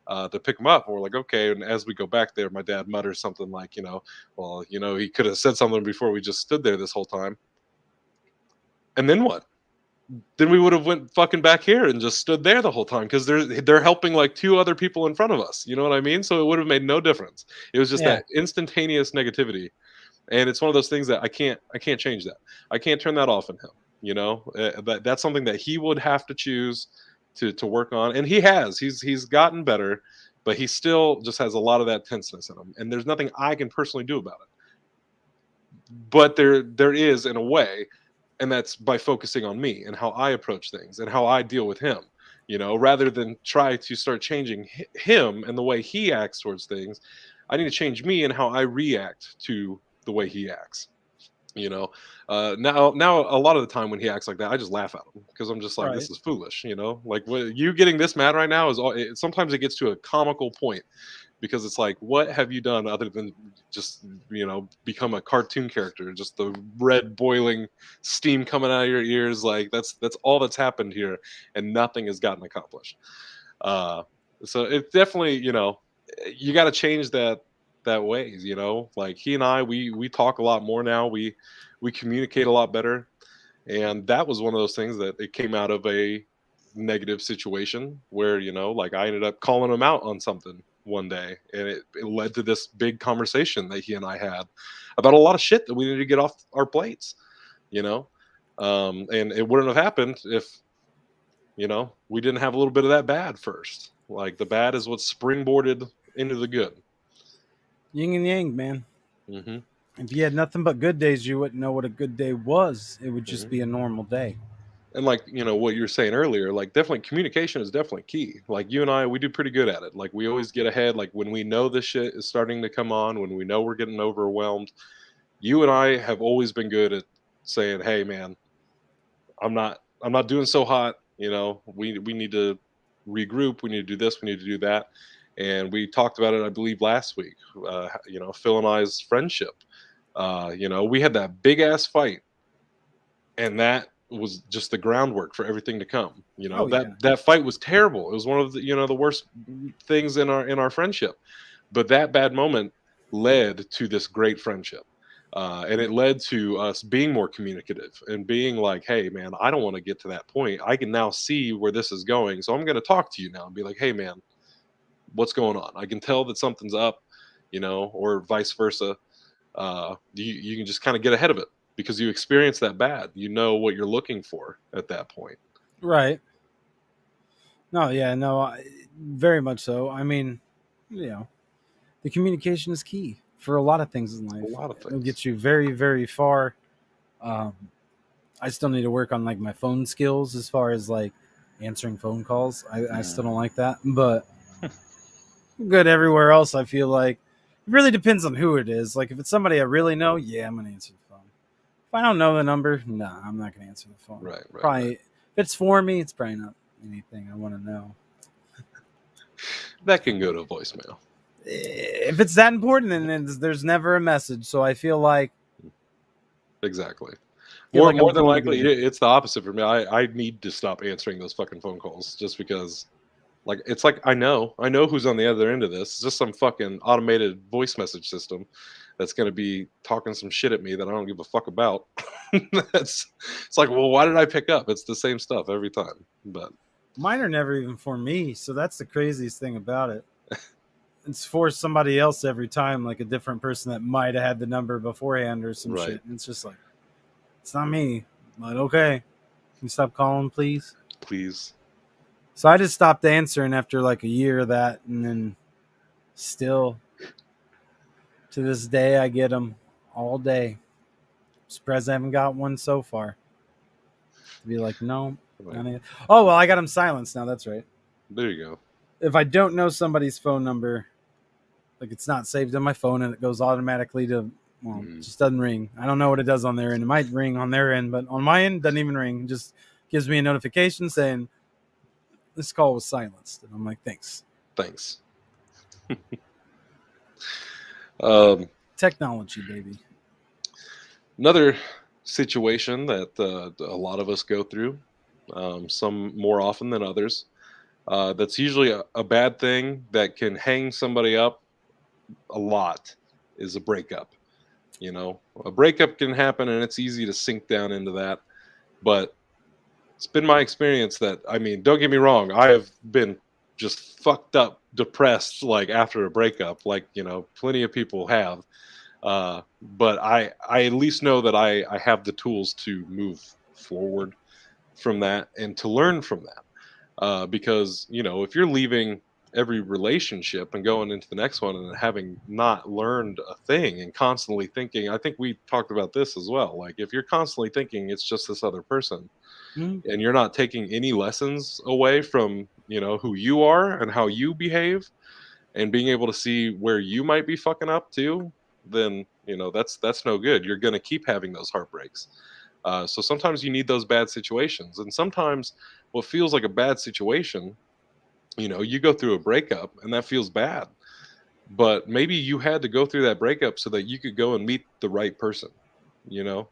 [SPEAKER 2] to pick them up." And we're like, "Okay." And as we go back there, my dad mutters something like, you know, "Well, you know, he could have said something before we just stood there this whole time." And then what? Then we would have went fucking back here and just stood there the whole time because they're helping like two other people in front of us. You know what I mean? So it would have made no difference. It was just
[SPEAKER 1] Yeah.
[SPEAKER 2] that instantaneous negativity, and it's one of those things that I can't change that. I can't turn that off in him. You know, that's something that he would have to choose to work on, and he has. He's gotten better, but he still just has a lot of that tenseness in him, and there's nothing I can personally do about it. But there is in a way, and that's by focusing on me and how I approach things and how I deal with him. You know, rather than try to start changing him and the way he acts towards things, I need to change me and how I react to the way he acts. You know, now a lot of the time when he acts like that, I just laugh at him because I'm just like,
[SPEAKER 1] Right.
[SPEAKER 2] this is foolish. You know, like you getting this mad right now is all. Sometimes it gets to a comical point because it's like, what have you done other than just, you know, become a cartoon character? Just the red boiling steam coming out of your ears. Like that's all that's happened here, and nothing has gotten accomplished. Uh, so it's definitely, you know, you got to change that ways. You know, like he and I, we talk a lot more now. We communicate a lot better, and that was one of those things that it came out of a negative situation where, you know, like I ended up calling him out on something one day, and it led to this big conversation that he and I had about a lot of shit that we needed to get off our plates. You know, and it wouldn't have happened if, you know, we didn't have a little bit of that bad first. Like the bad is what springboarded into the good.
[SPEAKER 1] Yin and yang, man.
[SPEAKER 2] Hmm.
[SPEAKER 1] If you had nothing but good days, you wouldn't know what a good day was. It would just
[SPEAKER 2] Hmm.
[SPEAKER 1] be a normal day.
[SPEAKER 2] And like, you know, what you were saying earlier, like definitely communication is definitely key. Like you and I, we do pretty good at it. Like we always get ahead. Like when we know this shit is starting to come on, when we know we're getting overwhelmed, you and I have always been good at saying, "Hey, man, I'm not doing so hot. You know, we need to regroup. We need to do this. We need to do that." And we talked about it, I believe, last week. You know, Phil and I's friendship. You know, we had that big ass fight, and that was just the groundwork for everything to come. You know,
[SPEAKER 1] Oh
[SPEAKER 2] that
[SPEAKER 1] yeah.
[SPEAKER 2] that fight was terrible. It was one of the, you know, the worst things in our friendship. But that bad moment led to this great friendship. And it led to us being more communicative and being like, "Hey, man, I don't want to get to that point. I can now see where this is going. So I'm going to talk to you now and be like, hey, man, what's going on? I can tell that something's up, you know, or vice versa. You can just kind of get ahead of it because you experienced that bad. You know what you're looking for at that point.
[SPEAKER 1] Right. No, yeah, no, very much so. I mean, you know, the communication is key for a lot of things in
[SPEAKER 2] A
[SPEAKER 1] life.
[SPEAKER 2] lot of
[SPEAKER 1] It'll
[SPEAKER 2] things.
[SPEAKER 1] get you very, very far. Um, I still need to work on like my phone skills as far as like answering phone calls. I still don't like that, but I'm good everywhere else. I feel like it really depends on who it is. Like if it's somebody I really know, yeah, I'm gonna answer the phone. If I don't know the number, nah, I'm not gonna answer the phone.
[SPEAKER 2] Right, right, right.
[SPEAKER 1] Probably if it's for me, it's probably not anything I want to know.
[SPEAKER 2] That can go to voicemail.
[SPEAKER 1] If it's that important, then there's never a message. So I
[SPEAKER 2] Exactly.
[SPEAKER 1] feel like I'm
[SPEAKER 2] More than
[SPEAKER 1] doing a
[SPEAKER 2] likely,
[SPEAKER 1] good.
[SPEAKER 2] it's the opposite for me. I need to stop answering those fucking phone calls just because, like, it's like I know who's on the other end of this. It's just some fucking automated voice message system that's going to be talking some shit at me that I don't give a fuck about. That's it's like, well, why did I pick up? It's the same stuff every time. But
[SPEAKER 1] Mine are never even for me, so that's the craziest thing about it. It's for somebody else every time, like a different person that might have had the number beforehand or some
[SPEAKER 2] right,
[SPEAKER 1] shit. And it's just like it's not me, but okay. Can you stop calling, please?
[SPEAKER 2] please.
[SPEAKER 1] So I just stopped answering after like a year of that, and then still to this day I get them all day. Surprised I haven't got one so far. To be like, no.
[SPEAKER 2] Like,
[SPEAKER 1] Oh, well, I got them silenced now. That's right.
[SPEAKER 2] there you go.
[SPEAKER 1] If I don't know somebody's phone number, like it's not saved on my phone and it goes automatically to, well, it
[SPEAKER 2] Mm,
[SPEAKER 1] just doesn't ring. I don't know what it does on their end. It might ring on their end, but on my end, it doesn't even ring. It just gives me a notification saying this call was silenced. And I'm like, thanks.
[SPEAKER 2] thanks. Um,
[SPEAKER 1] Technology, baby.
[SPEAKER 2] Another situation that a lot of us go through, some more often than others, that's usually a bad thing that can hang somebody up a lot, is a breakup. You know, a breakup can happen and it's easy to sink down into that. But it's been my experience that, I mean, don't get me wrong, I have been just fucked up, depressed, like after a breakup, like, you know, plenty of people have. But I at least know that I have the tools to move forward from that and to learn from that. Because, you know, if you're leaving every relationship and going into the next one and having not learned a thing and constantly thinking, I think we talked about this as well. Like, if you're constantly thinking it's just this other person
[SPEAKER 1] Mm-hmm.
[SPEAKER 2] and you're not taking any lessons away from, you know, who you are and how you behave and being able to see where you might be fucking up too, then, you know, that's no good. You're going to keep having those heartbreaks. So sometimes you need those bad situations, and sometimes what feels like a bad situation, you know, you go through a breakup and that feels bad, but maybe you had to go through that breakup so that you could go and meet the right person. You know,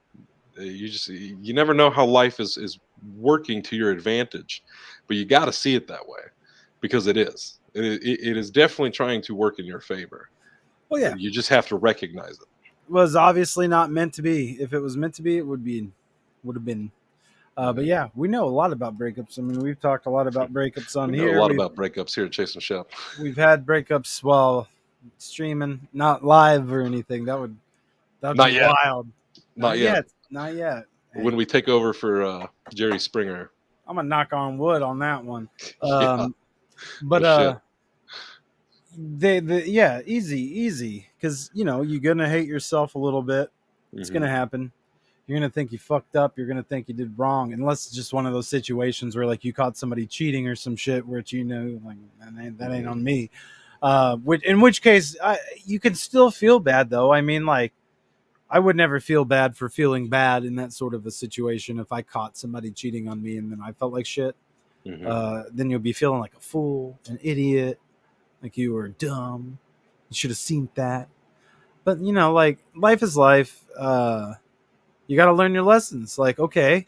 [SPEAKER 2] you never know how life is working to your advantage, but you got to see it that way, because it is definitely trying to work in your favor.
[SPEAKER 1] Well, yeah,
[SPEAKER 2] You just have to recognize it.
[SPEAKER 1] was obviously not meant to be. If it was meant to be, it would have been. But
[SPEAKER 2] Yeah.
[SPEAKER 1] yeah, we know a lot about breakups. I mean, we've talked a lot about breakups on
[SPEAKER 2] We know a
[SPEAKER 1] here.
[SPEAKER 2] lot
[SPEAKER 1] We've
[SPEAKER 2] about breakups here at Chase and Shep.
[SPEAKER 1] we've had breakups while streaming, not live or anything. That'd be
[SPEAKER 2] Not yet.
[SPEAKER 1] wild.
[SPEAKER 2] Not
[SPEAKER 1] Not
[SPEAKER 2] yet.
[SPEAKER 1] yet. Not yet.
[SPEAKER 2] When
[SPEAKER 1] Hey,
[SPEAKER 2] we take over for Jerry Springer.
[SPEAKER 1] I'm gonna knock on wood on that one.
[SPEAKER 2] Yeah,
[SPEAKER 1] Um,
[SPEAKER 2] no
[SPEAKER 1] but
[SPEAKER 2] shit.
[SPEAKER 1] yeah, easy, because you're gonna hate yourself a little bit. It's
[SPEAKER 2] Hmm.
[SPEAKER 1] gonna happen. You're gonna think you fucked up. You're gonna think you did wrong, unless it's just one of those situations where like you caught somebody cheating or some shit, where it's like that ain't
[SPEAKER 2] Hmm.
[SPEAKER 1] on me. In which case, you can still feel bad though. I mean, like I would never feel bad for feeling bad in that sort of a situation. If I caught somebody cheating on me and then I felt like shit,
[SPEAKER 2] Hmm.
[SPEAKER 1] then you'll be feeling like a fool, an idiot, like you were dumb. You should have seen that. But like life is life. You got to learn your lessons. Like, okay,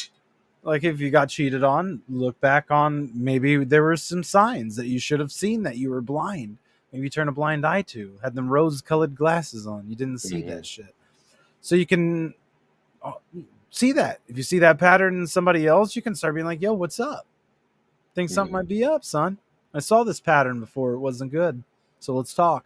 [SPEAKER 1] like if you got cheated on, look back on maybe there were some signs that you should have seen that you were blind. Maybe you turn a blind eye to, had them rose-colored glasses on. You didn't see
[SPEAKER 2] Hmm.
[SPEAKER 1] that shit. So you can see that. If you see that pattern in somebody else, you can start being like, "Yo, what's up? Think something
[SPEAKER 2] Hmm.
[SPEAKER 1] might be up, son. I saw this pattern before. It wasn't good. So let's talk."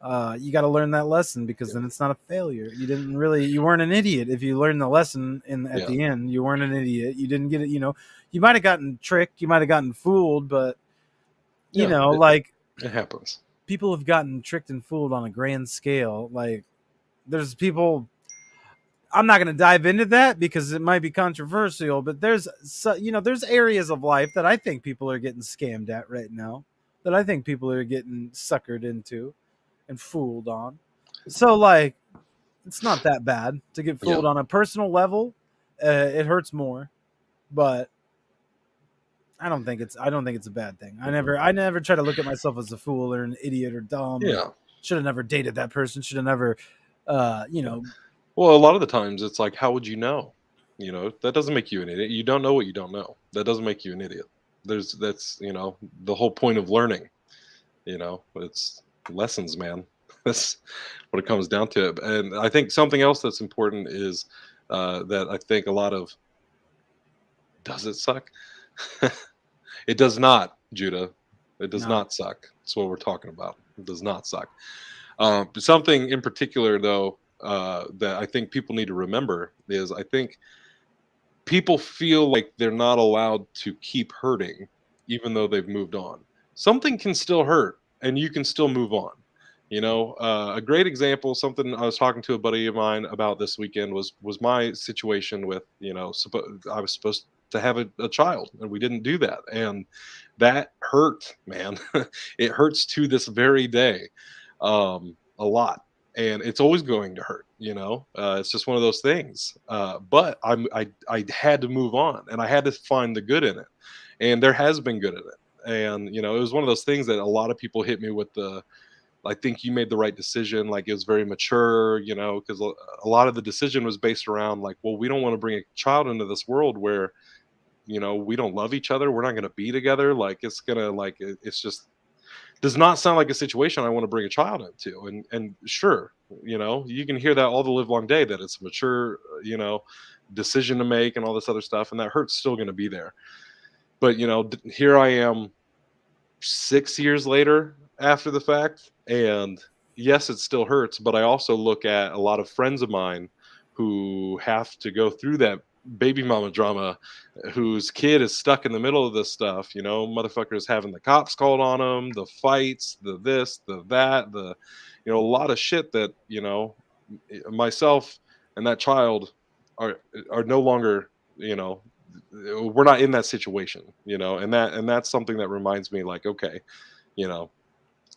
[SPEAKER 1] You got to learn that lesson, because
[SPEAKER 2] Yeah.
[SPEAKER 1] then it's not a failure. You weren't an idiot if you learned the lesson at
[SPEAKER 2] Yeah.
[SPEAKER 1] the end. You weren't an idiot. You didn't get it. You might have gotten tricked. You might have gotten fooled, but
[SPEAKER 2] Yeah.
[SPEAKER 1] like
[SPEAKER 2] It happens.
[SPEAKER 1] people have gotten tricked and fooled on a grand scale. Like there's people. I'm not going to dive into that because it might be controversial, but there's areas of life that I think people are getting scammed at right now, that I think people are getting suckered into and fooled on. So like it's not that bad to get
[SPEAKER 2] Yeah.
[SPEAKER 1] fooled on a personal level. It hurts more, but I don't think it's a bad thing. I
[SPEAKER 2] Hmm.
[SPEAKER 1] never try to look at myself as a fool or an idiot or dumb or
[SPEAKER 2] Yeah.
[SPEAKER 1] should have never dated that person. Should have never, uh, you
[SPEAKER 2] Yeah.
[SPEAKER 1] know,
[SPEAKER 2] Well, a lot of the times it's like, how would you know? You know, that doesn't make you an idiot. You don't know what you don't know. That doesn't make you an idiot. That's, you know, the whole point of learning. You know, it's lessons, man. That's what it comes down to. And I think something else that's important is that I think a lot of, does it suck? It does not, Judah. It does
[SPEAKER 1] no,
[SPEAKER 2] not suck. That's what we're talking about. It does not suck. But something in particular, though, that I think people need to remember is, I think people feel like they're not allowed to keep hurting even though they've moved on. Something can still hurt and you can still move on. A great example, something I was talking to a buddy of mine about this weekend was my situation with, I was supposed to have a child and we didn't do that. And that hurt, man. It hurts to this very day, a lot. And it's always going to hurt, it's just one of those things. But I had to move on and I had to find the good in it. And there has been good in it. And, it was one of those things that a lot of people hit me with I think you made the right decision. Like it was very mature, because a lot of the decision was based around like, well, we don't want to bring a child into this world where, we don't love each other. We're not going to be together. Like it's gonna like it's just does not sound like a situation I want to bring a child into. And sure, you can hear that all the live long day that it's a mature, decision to make and all this other stuff, and that hurt's still going to be there. But here I am 6 years later after the fact. And yes, it still hurts, but I also look at a lot of friends of mine who have to go through that baby mama drama, whose kid is stuck in the middle of this stuff, motherfuckers having the cops called on them, the fights, the this, the that, a lot of shit that, myself and that child are no longer, we're not in that situation, and that's something that reminds me like, okay, you know,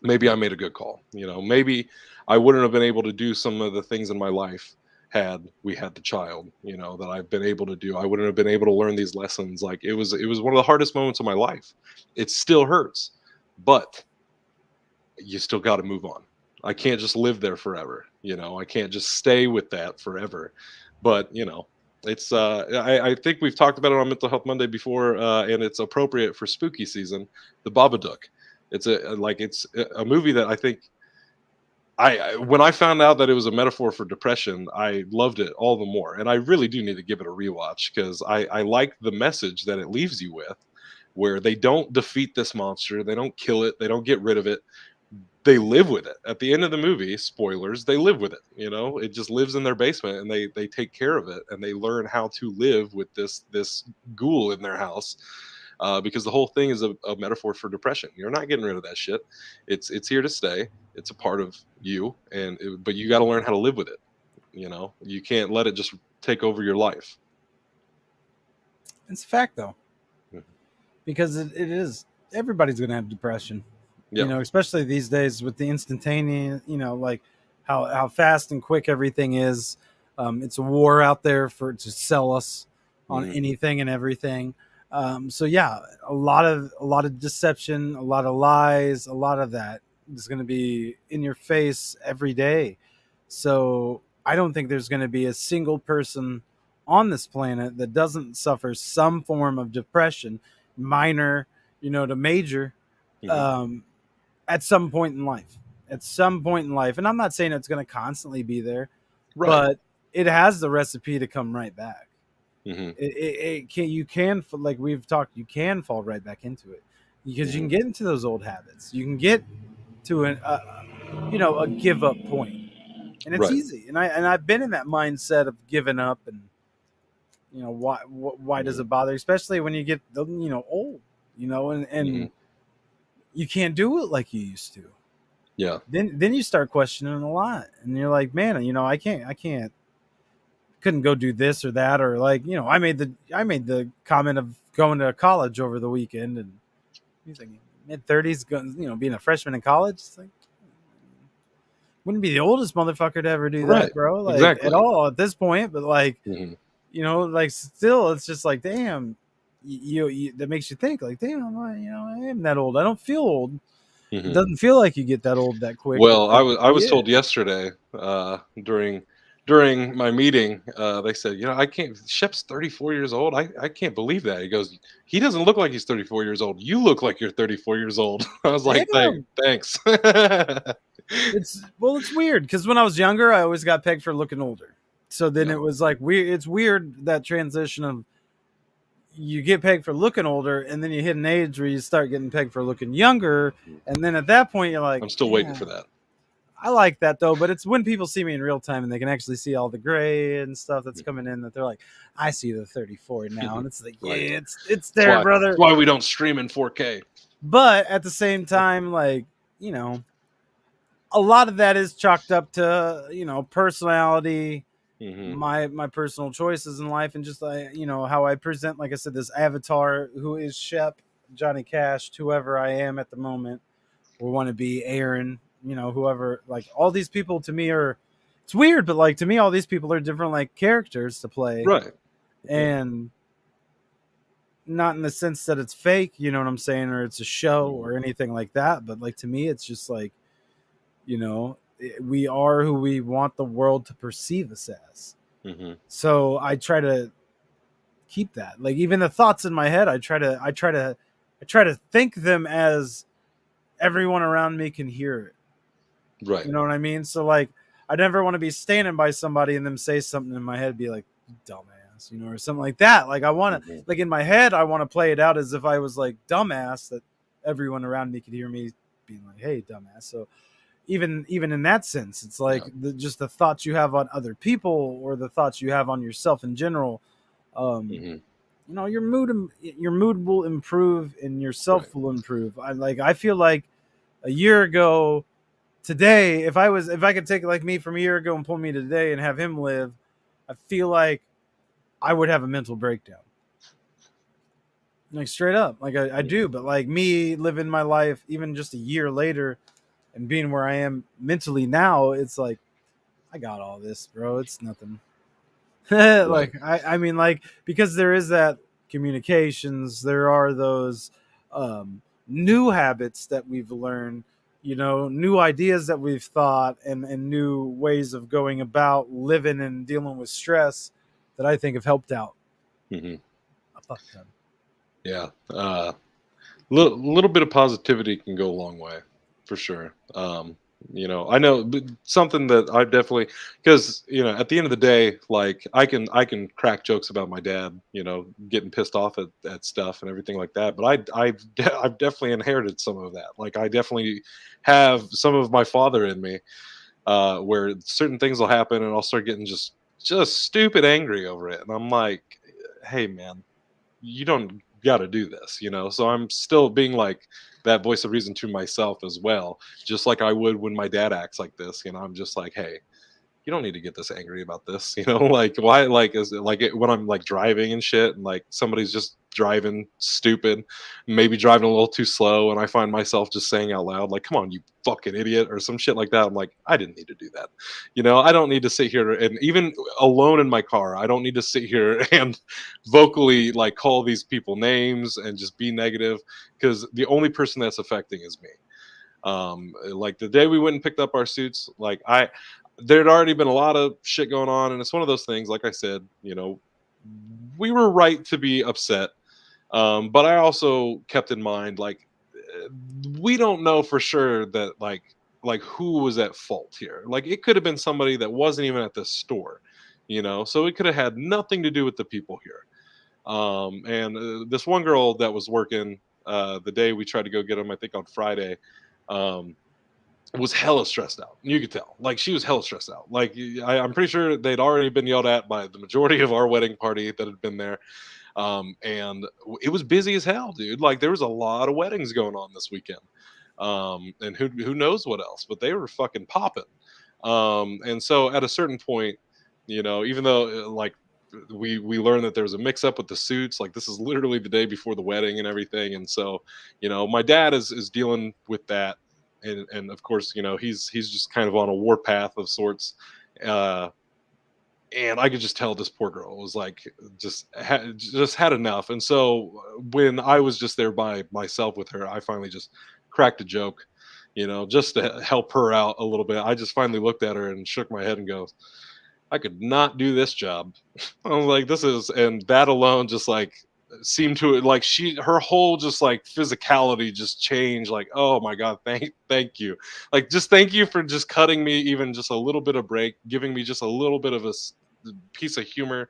[SPEAKER 2] maybe I made a good call. Maybe I wouldn't have been able to do some of the things in my life had we had the child, that I've been able to do. I wouldn't have been able to learn these lessons. Like it was one of the hardest moments of my life. It still hurts, but you still got to move on. I can't just live there forever. I can't just stay with that forever. But, it's I think we've talked about it on Mental Health Monday before, and it's appropriate for spooky season, The Babadook. It's a movie that I think when I found out that it was a metaphor for depression, I loved it all the more. And I really do need to give it a rewatch because I like the message that it leaves you with, where they don't defeat this monster, they don't kill it, they don't get rid of it. They live with it. At the end of the movie, spoilers, they live with it. It just lives in their basement, and they take care of it, and they learn how to live with this ghoul in their house. Because the whole thing is a metaphor for depression. You're not getting rid of that shit. It's here to stay. It's a part of you, but you got to learn how to live with it. You can't let it just take over your life.
[SPEAKER 1] It's a fact though,
[SPEAKER 2] Mhm.
[SPEAKER 1] because it is. Everybody's going to have depression.
[SPEAKER 2] Yeah.
[SPEAKER 1] Especially these days with the instantaneous, like how fast and quick everything is. It's a war out there to sell us on
[SPEAKER 2] Mhm.
[SPEAKER 1] anything and everything. So yeah, a lot of deception, a lot of lies, a lot of that is going to be in your face every day. So I don't think there's going to be a single person on this planet that doesn't suffer some form of depression, minor, to major.
[SPEAKER 2] Mhm.
[SPEAKER 1] Um, at some point in life. At some point in life. And I'm not saying it's going to constantly be there,
[SPEAKER 2] Right.
[SPEAKER 1] but it has the recipe to come right back.
[SPEAKER 2] Mhm.
[SPEAKER 1] It can, you can, like we've talked, you can fall right back into it because you can
[SPEAKER 2] Mhm.
[SPEAKER 1] get into those old habits. You can get to a give up point, and it's
[SPEAKER 2] Right.
[SPEAKER 1] easy. And I've been in that mindset of giving up, and why does
[SPEAKER 2] Mhm.
[SPEAKER 1] it bother, especially when you get old, and
[SPEAKER 2] Mhm.
[SPEAKER 1] you can't do it like you used to.
[SPEAKER 2] Yeah.
[SPEAKER 1] Then you start questioning a lot, and you're like, man, I can't couldn't go do this or that, or like, I made the comment of going to college over the weekend, and he's like mid 30s, going, being a freshman in college. It's like, wouldn't be the oldest motherfucker to ever do
[SPEAKER 2] Right.
[SPEAKER 1] that, bro, like at
[SPEAKER 2] Exactly.
[SPEAKER 1] all at this point, but like,
[SPEAKER 2] Mhm.
[SPEAKER 1] like still, it's just like, damn, that makes you think like, damn, I am that old. I don't feel old. It
[SPEAKER 2] Mhm.
[SPEAKER 1] doesn't feel like you get that old that quick, but
[SPEAKER 2] Well, I was
[SPEAKER 1] yeah.
[SPEAKER 2] told yesterday, during my meeting, they said, I can't. Shep's 34 years old. I can't believe that. He goes, he doesn't look like he's 34 years old. You look like you're 34 years old. I was like,
[SPEAKER 1] Damn.
[SPEAKER 2] Thanks.
[SPEAKER 1] It's weird because when I was younger, I always got pegged for looking older. So then
[SPEAKER 2] Yeah.
[SPEAKER 1] it was like weird. It's weird that transition of you get pegged for looking older, and then you hit an age where you start getting pegged for looking younger, and then at that point you're like,
[SPEAKER 2] I'm still waiting
[SPEAKER 1] yeah,
[SPEAKER 2] for that.
[SPEAKER 1] I like that though. But it's when people see me in real time and they can actually see all the gray and stuff that's coming in that they're like, I see the 34 now, and it's like, yeah,
[SPEAKER 2] Right.
[SPEAKER 1] it's
[SPEAKER 2] That's
[SPEAKER 1] there,
[SPEAKER 2] why. That's
[SPEAKER 1] brother.
[SPEAKER 2] why we don't stream in 4K.
[SPEAKER 1] But at the same time, like, you know, a lot of that is chalked up to, personality,
[SPEAKER 2] Hmm.
[SPEAKER 1] my personal choices in life, and just how I present. Like I said, this avatar who is Shep, Johnny Cash, whoever I am at the moment, or want to be Aaron, whoever. Like all these people to me are, it's weird, but like to me, all these people are different like characters to play,
[SPEAKER 2] Right. Yeah.
[SPEAKER 1] and not in the sense that it's fake, you know what I'm saying, or it's a show
[SPEAKER 2] Hmm.
[SPEAKER 1] or anything like that. But like to me, it's just like, we are who we want the world to perceive us as.
[SPEAKER 2] Hmm.
[SPEAKER 1] So I try to keep that. Like even the thoughts in my head, I try to think them as everyone around me can hear it.
[SPEAKER 2] Right.
[SPEAKER 1] You know what I mean? So like I never want to be standing by somebody and them say something in my head, be like, dumbass, or something like that. Like I want to,
[SPEAKER 2] Hmm.
[SPEAKER 1] like in my head, I want to play it out as if I was like dumbass, that everyone around me could hear me being like, hey, dumbass. So even in that sense, it's like
[SPEAKER 2] Yeah.
[SPEAKER 1] just the thoughts you have on other people or the thoughts you have on yourself in general. Um,
[SPEAKER 2] Hmm.
[SPEAKER 1] your mood will improve and
[SPEAKER 2] Right.
[SPEAKER 1] yourself will improve. I feel like a year ago today, if I could take like me from a year ago and pull me to today and have him live, I feel like I would have a mental breakdown. Like straight up. Like I
[SPEAKER 2] Hmm.
[SPEAKER 1] do, but like me living my life even just a year later and being where I am mentally now, it's like I got all this, bro. It's nothing.
[SPEAKER 2] Right.
[SPEAKER 1] Like I mean, like because there is that communications, there are those new habits that we've learned, new ideas that we've thought, and new ways of going about living and dealing with stress that I think have helped out
[SPEAKER 2] Hmm.
[SPEAKER 1] a fuck ton.
[SPEAKER 2] Yeah. Little bit of positivity can go a long way, for sure. I know something that I definitely, because at the end of the day, like I can crack jokes about my dad, getting pissed off at stuff and everything like that. But I've definitely inherited some of that. Like I definitely have some of my father in me, where certain things will happen and I'll start getting just stupid angry over it, and I'm like, hey man, you don't got to do this, so I'm still being like that voice of reason to myself as well, just like I would when my dad acts like this. I'm just like, hey, you don't need to get this angry about this. Like why, like is it like when I'm like driving and shit and like somebody's just driving stupid, maybe driving a little too slow, and I find myself just saying out loud like, come on, you fucking idiot, or some shit like that. I'm like, I didn't need to do that. I don't need to sit here, and even alone in my car, I don't need to sit here and vocally like call these people names and just be negative, because the only person that's affecting is me. Like the day we went and picked up our suits, like there'd already been a lot of shit going on, and it's one of those things, like I said, we were right to be upset. But I also kept in mind, like, uh, we don't know for sure that like who was at fault here. Like it could have been somebody that wasn't even at the store, so it could have had nothing to do with the people here. And this one girl that was working, the day we tried to go get them, I think on Friday, um, was hella stressed out. You could tell, like she was hella stressed out. Like I'm pretty sure they'd already been yelled at by the majority of our wedding party that had been there. And it was busy as hell, dude. Like there was a lot of weddings going on this weekend. And who knows what else, but they were fucking popping. And so at a certain point, even though like we learned that there was a mix up with the suits, like this is literally the day before the wedding and everything. And so, my dad is dealing with that. And of course, he's just kind of on a war path of sorts. Uh, and I could just tell this poor girl was like just had enough. And so when I was just there by myself with her, I finally just cracked a joke, just to help her out a little bit. I just finally looked at her and shook my head and goes, I could not do this job. I was like, this is, and that alone just like seemed to, like, her whole just like physicality just changed. Like, oh my God, thank you. Like, just thank you for just cutting me even just a little bit of break, giving me just a little bit of a piece of humor,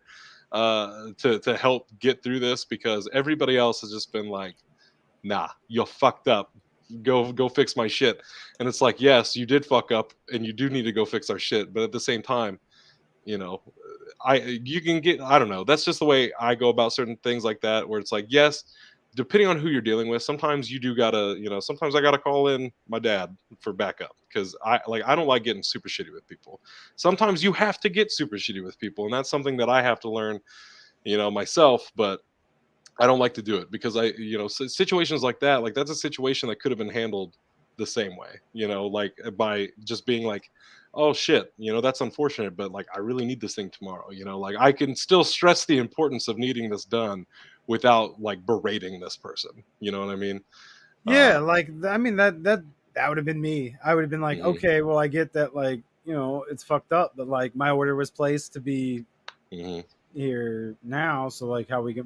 [SPEAKER 2] to help get through this, because everybody else has just been like, nah, you're fucked up. Go fix my shit. And it's like, yes, you did fuck up and you do need to go fix our shit. But at the same time, you know you can get, I don't know, that's just the way I go about certain things like that, where it's like, yes, depending on who you're dealing with, sometimes you do gotta, sometimes I gotta call in my dad for backup because I don't like getting super shitty with people. Sometimes you have to get super shitty with people, and that's something that I have to learn, myself. But I don't like to do it because situations like that, like that's a situation that could have been handled the same way, like by just being like, oh shit, that's unfortunate, but like I really need this thing tomorrow, like I can still stress the importance of needing this done without like berating this person. You know what I mean?
[SPEAKER 1] Yeah,
[SPEAKER 2] Uh,
[SPEAKER 1] like I mean that would have been me. I would have been like,
[SPEAKER 2] mhm,
[SPEAKER 1] okay, well, I get that, like, it's fucked up, but like my order was placed to be
[SPEAKER 2] mhm,
[SPEAKER 1] here now, so like how we get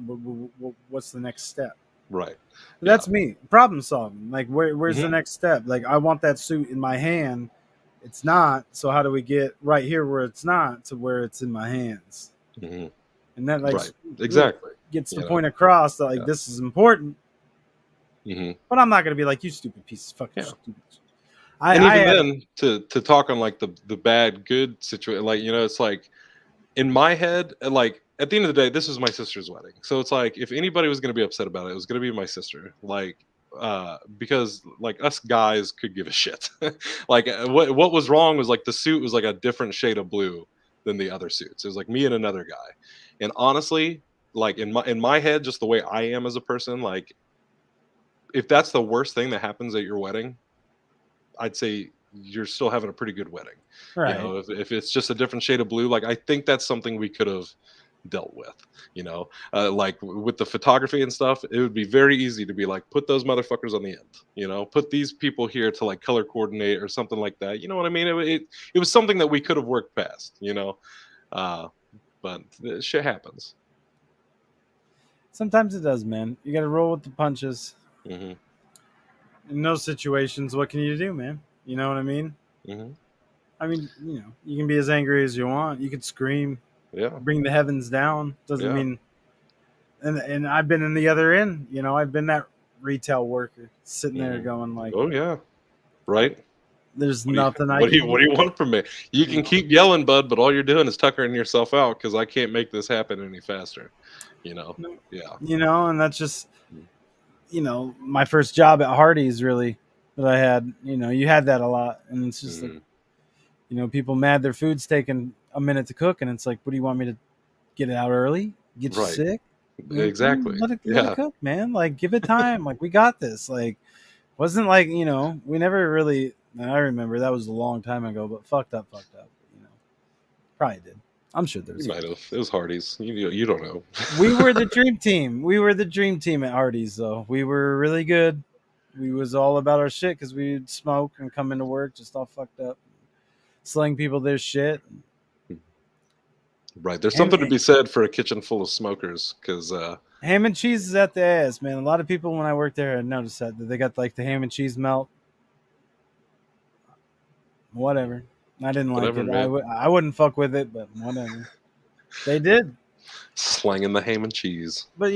[SPEAKER 1] what's the next step?
[SPEAKER 2] right. Yeah.
[SPEAKER 1] That's me. Problem solving. Like where's the
[SPEAKER 2] Hmm.
[SPEAKER 1] next step? Like I want that suit in my hand. It's not. So how do we get right here where it's not to where it's in my hands?
[SPEAKER 2] Hmm.
[SPEAKER 1] And that like
[SPEAKER 2] Right.
[SPEAKER 1] really
[SPEAKER 2] Exactly.
[SPEAKER 1] gets the
[SPEAKER 2] You know.
[SPEAKER 1] point across that like
[SPEAKER 2] Yeah.
[SPEAKER 1] this is important.
[SPEAKER 2] Hmm.
[SPEAKER 1] But I'm not gonna be like, you stupid piece of fucking
[SPEAKER 2] Yeah.
[SPEAKER 1] stupid.
[SPEAKER 2] And
[SPEAKER 1] I
[SPEAKER 2] even
[SPEAKER 1] had
[SPEAKER 2] then, to talk on like the bad good situation, like it's like in my head, like at the end of the day, this was my sister's wedding. So it's like if anybody was going to be upset about it, it was going to be my sister. Like because like us guys could give a shit. Like what was wrong was like the suit was like a different shade of blue than the other suits. It was like me and another guy. And honestly, like in my head, just the way I am as a person, like if that's the worst thing that happens at your wedding, I'd say you're still having a pretty good wedding.
[SPEAKER 1] right.
[SPEAKER 2] If it's just a different shade of blue, like I think that's something we could have dealt with. Like with the photography and stuff, it would be very easy to be like, put those motherfuckers on the end. Put these people here to like color coordinate or something like that. You know what I mean? It was something that we could have worked past. Uh, but shit happens.
[SPEAKER 1] Sometimes it does, man. You gotta roll with the punches.
[SPEAKER 2] Hmm.
[SPEAKER 1] In those situations, what can you do, man? You know what I mean?
[SPEAKER 2] Hmm.
[SPEAKER 1] I mean, you can be as angry as you want. You could scream,
[SPEAKER 2] Yeah.
[SPEAKER 1] bring the heavens down. Doesn't
[SPEAKER 2] Yeah.
[SPEAKER 1] mean. And I've been in the other end. I've been that retail worker sitting there
[SPEAKER 2] Hmm.
[SPEAKER 1] going like,
[SPEAKER 2] Oh yeah. Right.
[SPEAKER 1] "There's
[SPEAKER 2] What do you
[SPEAKER 1] nothing I
[SPEAKER 2] what do
[SPEAKER 1] can
[SPEAKER 2] you what
[SPEAKER 1] do."
[SPEAKER 2] do you want from me? You
[SPEAKER 1] You
[SPEAKER 2] can
[SPEAKER 1] know,
[SPEAKER 2] keep yelling, bud, but all you're doing is tuckering yourself out because I can't make this happen any faster. You know?
[SPEAKER 1] No.
[SPEAKER 2] Yeah.
[SPEAKER 1] And that's just my first job at Hardee's really that I had. You had that a lot, and it's just like
[SPEAKER 2] Hmm.
[SPEAKER 1] people mad their food's taking a minute to cook, and it's like, what do you want me to get it out early? Get you
[SPEAKER 2] Right.
[SPEAKER 1] sick? Like,
[SPEAKER 2] Exactly.
[SPEAKER 1] let it
[SPEAKER 2] Yeah.
[SPEAKER 1] cook, man. Like, give it time. Like, we got this. Like, wasn't like we never really. I remember that was a long time ago, but fucked up. You know, probably did. I'm sure
[SPEAKER 2] You
[SPEAKER 1] there's.
[SPEAKER 2] might have. It was Hardee's. You don't know.
[SPEAKER 1] We were the dream team. We were the dream team at Hardee's, though. We were really good. We was all about our shit because we'd smoke and come into work just all fucked up, sling people their shit.
[SPEAKER 2] Right. There's
[SPEAKER 1] Ham,
[SPEAKER 2] something to be said for a kitchen full of smokers because
[SPEAKER 1] ham and cheese is at the ass, man. A lot of people when I worked there had noticed that they got like the ham and cheese melt. Whatever. I didn't like
[SPEAKER 2] whatever,
[SPEAKER 1] it.
[SPEAKER 2] man.
[SPEAKER 1] I wouldn't fuck with it, but whatever. They did.
[SPEAKER 2] Slanging the ham and cheese.
[SPEAKER 1] But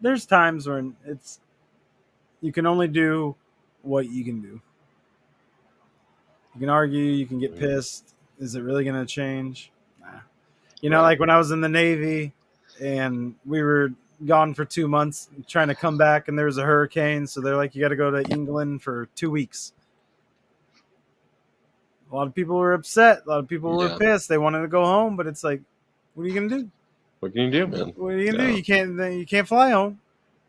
[SPEAKER 1] there's times when it's you can only do what you can do. You can argue, you can get
[SPEAKER 2] Mhm.
[SPEAKER 1] pissed. Is it really going to change? Nah.
[SPEAKER 2] Right.
[SPEAKER 1] Like when I was in the Navy and we were gone for 2 months trying to come back, and there was a hurricane, so they're like, you got to go to England for 2 weeks. A lot of people were upset. A lot of people were
[SPEAKER 2] Yeah.
[SPEAKER 1] pissed. They wanted to go home, but it's like, what are you going to do?
[SPEAKER 2] What can you do, man?
[SPEAKER 1] What are you going to do?
[SPEAKER 2] Yeah.
[SPEAKER 1] You can't fly home.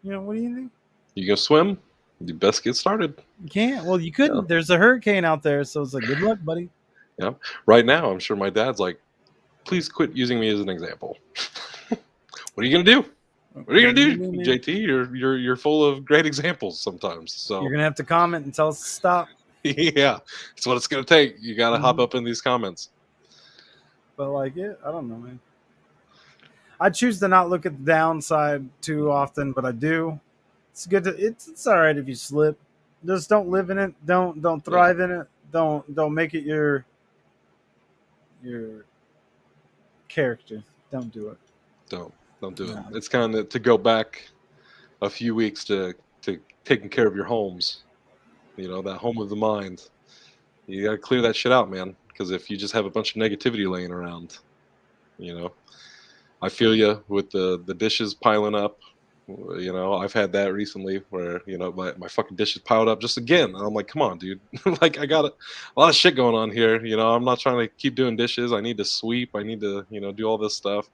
[SPEAKER 1] What are you going to do?
[SPEAKER 2] You go swim. You best get started.
[SPEAKER 1] You can't. Well, you
[SPEAKER 2] Yeah.
[SPEAKER 1] couldn't. There's a hurricane out there, so it's like, good luck, buddy.
[SPEAKER 2] Yeah. Right now, I'm sure my dad's like, please quit using me as an example. What are you gonna do? What are you
[SPEAKER 1] What are
[SPEAKER 2] gonna
[SPEAKER 1] you
[SPEAKER 2] do,
[SPEAKER 1] gonna do, man?
[SPEAKER 2] JT? You're full of great examples sometimes.
[SPEAKER 1] You're
[SPEAKER 2] So
[SPEAKER 1] gonna have to comment and tell us to stop.
[SPEAKER 2] yeah, it's what it's gonna take. You gotta hop
[SPEAKER 1] Mhm.
[SPEAKER 2] up in these comments.
[SPEAKER 1] But like, yeah, I don't know, man. I choose to not look at the downside too often, but I do. It's good to. It's all right if you slip. Just don't live in it. Don't
[SPEAKER 2] Yeah,
[SPEAKER 1] thrive in it. Don't make it your character. Don't do it.
[SPEAKER 2] don't don't do it.
[SPEAKER 1] No.
[SPEAKER 2] It's kind of to go back a few weeks to taking care of your homes. That home of the mind. You gotta clear that shit out, man. Because if you just have a bunch of negativity laying around, you know, I feel you with the dishes piling up. You know, I've had that recently where, you know, my fucking dishes piled up just again. And I'm like, come on, dude. Like, I got a lot of shit going on here. You know, I'm not trying to keep doing dishes. I need to sweep. I need to, you know, do all this stuff.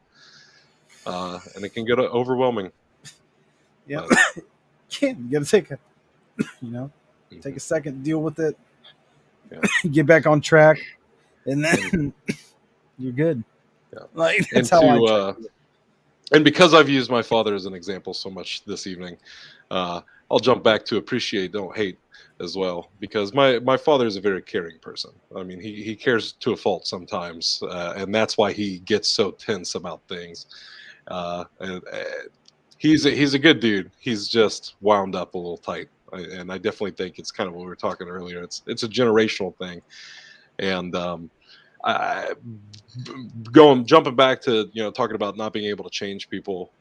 [SPEAKER 2] And it can get overwhelming.
[SPEAKER 1] Yeah,
[SPEAKER 2] But
[SPEAKER 1] you gotta take a, take
[SPEAKER 2] mhm,
[SPEAKER 1] a second, deal with it,
[SPEAKER 2] yeah.
[SPEAKER 1] get back on track, and
[SPEAKER 2] And
[SPEAKER 1] then you're good.
[SPEAKER 2] yeah.
[SPEAKER 1] Like that's
[SPEAKER 2] And
[SPEAKER 1] how I
[SPEAKER 2] to
[SPEAKER 1] try to do it.
[SPEAKER 2] and because I've used my father as an example so much this evening, I'll jump back to appreciate, don't hate as well, because my father is a very caring person. I mean, he cares to a fault sometimes, and that's why he gets so tense about things. And he's a good dude. He's just wound up a little tight, and I definitely think it's kind of what we were talking earlier. It's a generational thing, and I, going jumping back to, you know, talking about not being able to change people.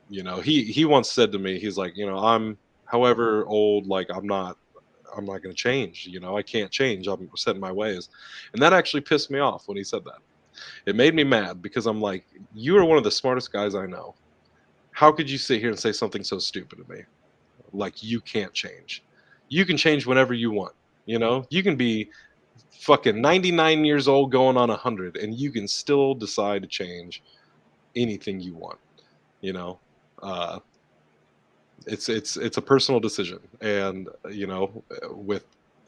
[SPEAKER 2] You know, he once said to me, he's like, you know, I'm however old, like I'm not going to change. You know, I can't change. I'm set in my ways, and that actually pissed me off when he said that. It made me mad because I'm like, you are one of the smartest guys I know. How could you sit here and say something so stupid to me? Like, you can't change. You can change whenever you want. You know, you can be fucking 99 years old going on 100 and you can still decide to change anything you want, you know. uh it's a personal decision, and you know, with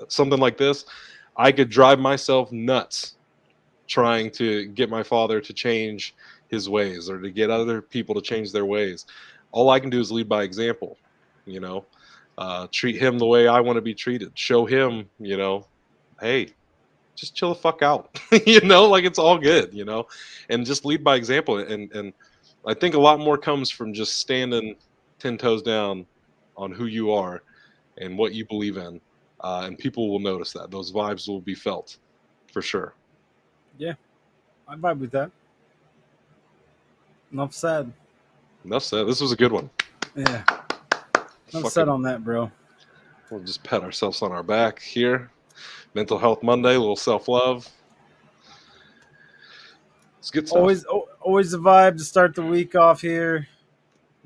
[SPEAKER 2] something like this, I could drive myself nuts trying to get my father to change his ways or to get other people to change their ways. All I can do is lead by example, you know. Treat him the way I want to be treated, show him, you know, hey, just chill the fuck out. You know, like, it's all good, you know, and just lead by example. And I think a lot more comes from just standing 10 toes down on who you are and what you believe in. And people will notice that. Those vibes will be felt for sure.
[SPEAKER 1] Yeah, I vibe with that. Enough said.
[SPEAKER 2] Enough said. This was a good one.
[SPEAKER 1] Yeah, enough said
[SPEAKER 2] Fucking,
[SPEAKER 1] on that, bro.
[SPEAKER 2] we'll just pat ourselves on our back here. Mental Health Monday, a little self love. It's good stuff.
[SPEAKER 1] Always a vibe to start the week off here.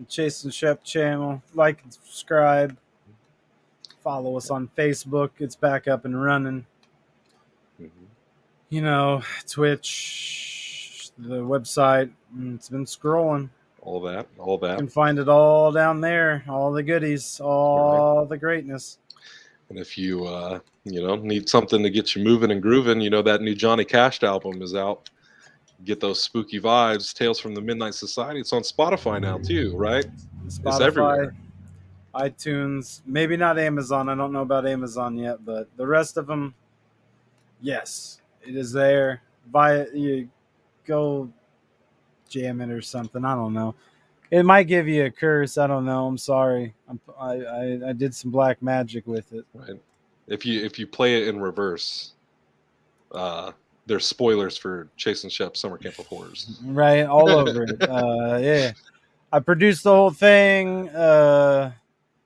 [SPEAKER 1] Chase and Shep channel. Like and subscribe. Follow us on Facebook. It's back up and running.
[SPEAKER 2] Mhm.
[SPEAKER 1] Twitch, the website. It's been scrolling.
[SPEAKER 2] All that, all
[SPEAKER 1] You
[SPEAKER 2] that.
[SPEAKER 1] can find it all down there. All the goodies,
[SPEAKER 2] Right.
[SPEAKER 1] all the greatness.
[SPEAKER 2] And if you, you know, need something to get you moving and grooving, you know, that new Johnny Cash album is out. Get those spooky vibes. Tales from the Midnight Society. It's on Spotify now too, right? It's
[SPEAKER 1] Spotify,
[SPEAKER 2] everywhere.
[SPEAKER 1] iTunes, maybe not Amazon. I don't know about Amazon yet, but the rest of them, yes, it is there. Buy it. You go jam it or something. I don't know. It might give you a curse. I don't know. I'm sorry. I did some black magic with it.
[SPEAKER 2] Right. If you play it in reverse, uh, there's spoilers for Chase and Shep Summer Camp of Horrors.
[SPEAKER 1] Right, all over it. Yeah, I produced the whole thing.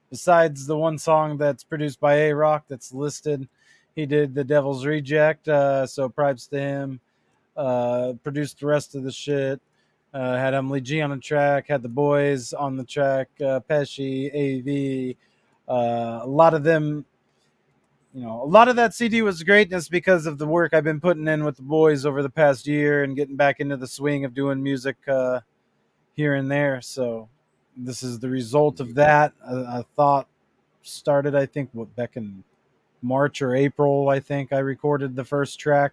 [SPEAKER 1] Besides the one song that's produced by A Rock that's listed, he did the Devil's Reject. So props to him. Produced the rest of the shit. Had Emily G on the track. Had the boys on the track. Pesci, AV. A lot of them. A lot of that CD was greatness because of the work I've been putting in with the boys over the past year and getting back into the swing of doing music here and there. So this is the result of that. I thought started, I think, back in March or April. I think I recorded the first track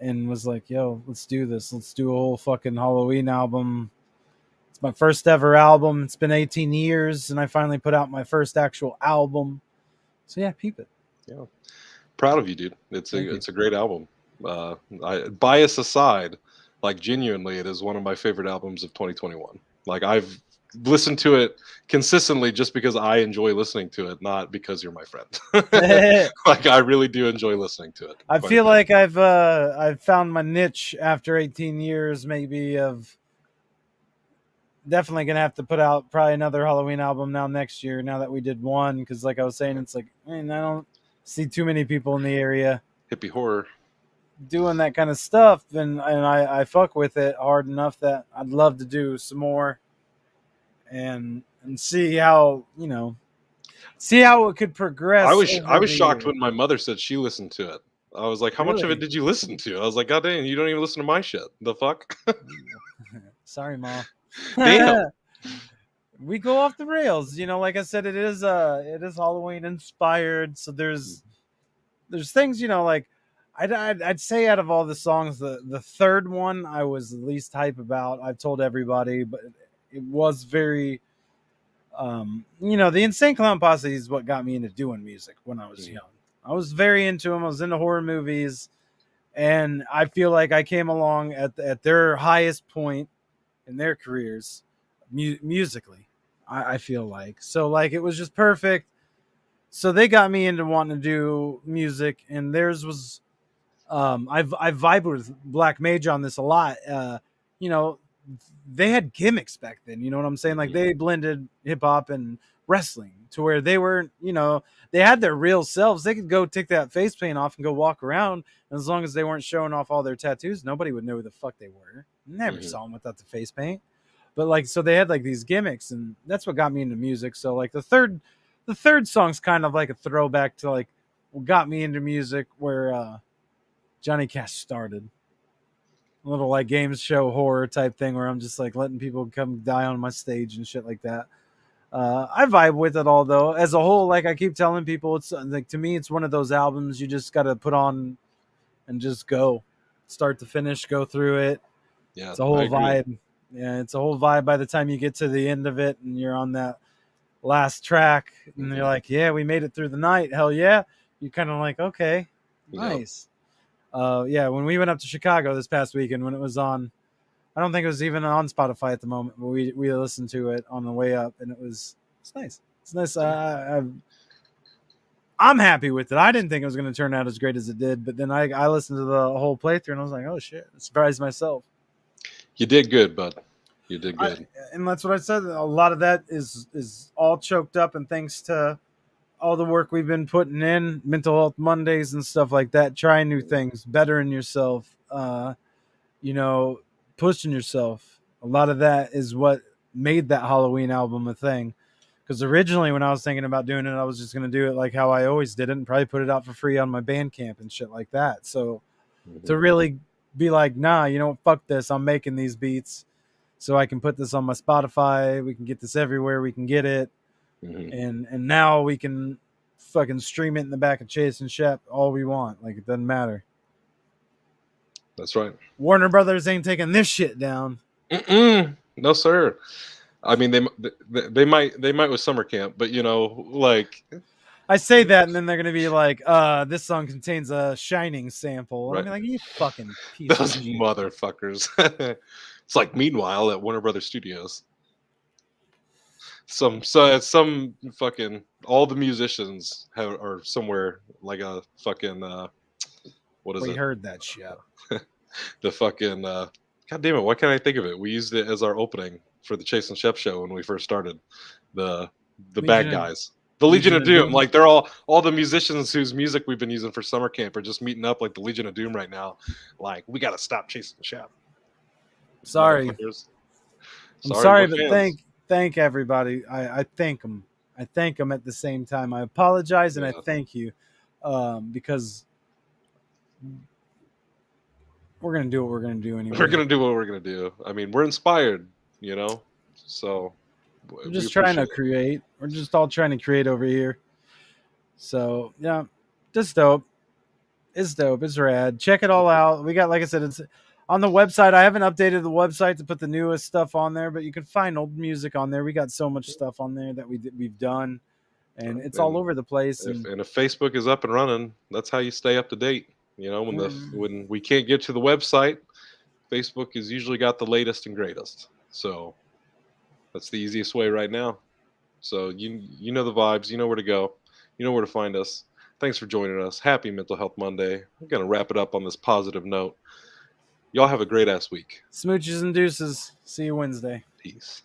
[SPEAKER 1] and was like, "Yo, let's do this. Let's do a whole fucking Halloween album." It's my first ever album. It's been 18 years, and I finally put out my first actual album. So yeah, peep it.
[SPEAKER 2] Yeah, proud of you, dude. It's
[SPEAKER 1] Thank
[SPEAKER 2] a
[SPEAKER 1] you.
[SPEAKER 2] it's a great album. Bias aside, like, genuinely, it is one of my favorite albums of 2021. Like, I've listened to it consistently just because I enjoy listening to it, not because you're my friend. Like, I really do enjoy listening to it
[SPEAKER 1] I
[SPEAKER 2] quite a
[SPEAKER 1] feel
[SPEAKER 2] bit.
[SPEAKER 1] like I've found my niche after 18 years, maybe of definitely gonna have to put out probably another Halloween album now next year. Now that we did one, because like I was saying, it's like, man, I don't see too many people in the area
[SPEAKER 2] Hippie horror.
[SPEAKER 1] doing that kind of stuff, and I fuck with it hard enough that I'd love to do some more. and see how see how it could
[SPEAKER 2] I
[SPEAKER 1] progress
[SPEAKER 2] was I
[SPEAKER 1] over
[SPEAKER 2] was
[SPEAKER 1] the
[SPEAKER 2] shocked
[SPEAKER 1] year.
[SPEAKER 2] when my mother said she listened to it. I was like, "How much of it
[SPEAKER 1] Really?
[SPEAKER 2] did you listen to?" I was like, "God damn, you don't even listen to my shit. The fuck?"
[SPEAKER 1] Sorry, Ma.
[SPEAKER 2] Damn.
[SPEAKER 1] We go off the rails. Like I said, it is Halloween inspired. So there's things, like I'd say out of all the songs, the third one I was the least hype about. I've told everybody, but it was very the Insane Clown Posse is what got me into doing music when I was
[SPEAKER 2] Mhm.
[SPEAKER 1] young. I was very into them. I was into horror movies, and I feel like I came along at their highest point in their careers, musically. I feel like so like it was just perfect. So they got me into wanting to do music, and theirs was I've vibed with Black Mage on this a lot. You know, they had gimmicks back then. You know what I'm saying? Like
[SPEAKER 2] Mhm.
[SPEAKER 1] they blended hip hop and wrestling to where they weren't. They had their real selves. They could go take that face paint off and go walk around. And as long as they weren't showing off all their tattoos, nobody would know who the fuck they were. Never
[SPEAKER 2] Mhm.
[SPEAKER 1] saw them without the face paint. But like, so they had like these gimmicks, and that's what got me into music. So like the third song's kind of like a throwback to like what got me into music, where Johnny Cash started. A little like games show horror type thing where I'm just like letting people come die on my stage and shit like that. I vibe with it all though. As a whole, like I keep telling people, it's like to me, it's one of those albums you just got to put on and just go, start to finish, go through it.
[SPEAKER 2] Yeah,
[SPEAKER 1] It's a
[SPEAKER 2] I
[SPEAKER 1] whole
[SPEAKER 2] agree.
[SPEAKER 1] vibe. Yeah, it's a whole vibe by the time you get to the end of it and you're on that last track and you're
[SPEAKER 2] Mhm.
[SPEAKER 1] like, yeah, we made it through the night. Hell yeah. You're kind of like, okay,
[SPEAKER 2] Yep.
[SPEAKER 1] nice. Yeah, when we went up to Chicago this past weekend, when it was on, I don't think it was even on Spotify at the moment, but we listened to it on the way up, and it's nice. It's nice. I'm happy with it. I didn't think it was going to turn out as great as it did, but then I listened to the whole playthrough and I was like, oh shit, I surprised myself.
[SPEAKER 2] You did good, bud. You did
[SPEAKER 1] I,
[SPEAKER 2] good.
[SPEAKER 1] and that's what I said. A lot of that is all choked up, and thanks to all the work we've been putting in, mental health Mondays and stuff like that, trying new things, bettering yourself. You know, pushing yourself. A lot of that is what made that Halloween album a thing. Because originally, when I was thinking about doing it, I was just going to do it like how I always did it and probably put it out for free on my Bandcamp and shit like that. So
[SPEAKER 2] Mhm.
[SPEAKER 1] to really be like, nah, fuck this. I'm making these beats so I can put this on my Spotify. We can get this everywhere. We can get it.
[SPEAKER 2] Mhm.
[SPEAKER 1] And now we can fucking stream it in the back of Chase and Shep all we want. Like, it doesn't matter.
[SPEAKER 2] That's right.
[SPEAKER 1] Warner Brothers ain't taking this shit down.
[SPEAKER 2] Mm-mm. No, sir. I mean, they might with summer camp, but like
[SPEAKER 1] I say that, and then they're gonna be like, this song contains a Shining sample. And I'm
[SPEAKER 2] right,
[SPEAKER 1] gonna be like, you fucking piece of
[SPEAKER 2] those
[SPEAKER 1] shit.
[SPEAKER 2] motherfuckers. It's like meanwhile at Warner Brothers Studios, some fucking all the musicians are somewhere like a fucking what is
[SPEAKER 1] We
[SPEAKER 2] it?
[SPEAKER 1] heard that shit.
[SPEAKER 2] The fucking God damn it! Why can't I think of it? We used it as our opening for the Chase and Shep show when we first started. The the bad
[SPEAKER 1] Legion of
[SPEAKER 2] guys. The Legion
[SPEAKER 1] Legion
[SPEAKER 2] of
[SPEAKER 1] of
[SPEAKER 2] Doom,
[SPEAKER 1] Doom.
[SPEAKER 2] like they're all the musicians whose music we've been using for summer camp are just meeting up like the Legion of Doom right now. Like we got to stop chasing Shep,
[SPEAKER 1] Sorry,
[SPEAKER 2] motherfuckers.
[SPEAKER 1] I'm
[SPEAKER 2] Sorry to
[SPEAKER 1] sorry,
[SPEAKER 2] my
[SPEAKER 1] but
[SPEAKER 2] fans.
[SPEAKER 1] thank everybody. I thank them. I thank them at the same time. I apologize and I
[SPEAKER 2] Yeah,
[SPEAKER 1] thank you, because we're gonna do what we're gonna do
[SPEAKER 2] we're
[SPEAKER 1] anyway.
[SPEAKER 2] gonna do what we're gonna do. I mean, we're inspired, so
[SPEAKER 1] We're
[SPEAKER 2] we
[SPEAKER 1] just trying to
[SPEAKER 2] appreciate it.
[SPEAKER 1] create. We're just all trying to create over here. So yeah, just dope. It's dope. It's rad. Check it all out. We got, like I said, it's on the website. I haven't updated the website to put the newest stuff on there, but you can find old music on there. We got so much stuff on there that we've done, and
[SPEAKER 2] Right?
[SPEAKER 1] it's all over the place.
[SPEAKER 2] If
[SPEAKER 1] And
[SPEAKER 2] and if Facebook is up and running, that's how you stay up to date. When we can't get to the website, Facebook has usually got the latest and greatest. So that's the easiest way right now. So you know the vibes, you know where to go, you know where to find us. Thanks for joining us. Happy Mental Health Monday. I'm gonna wrap it up on this positive note. Y'all have a great ass week.
[SPEAKER 1] smooches and deuces. See you Wednesday.
[SPEAKER 2] Peace.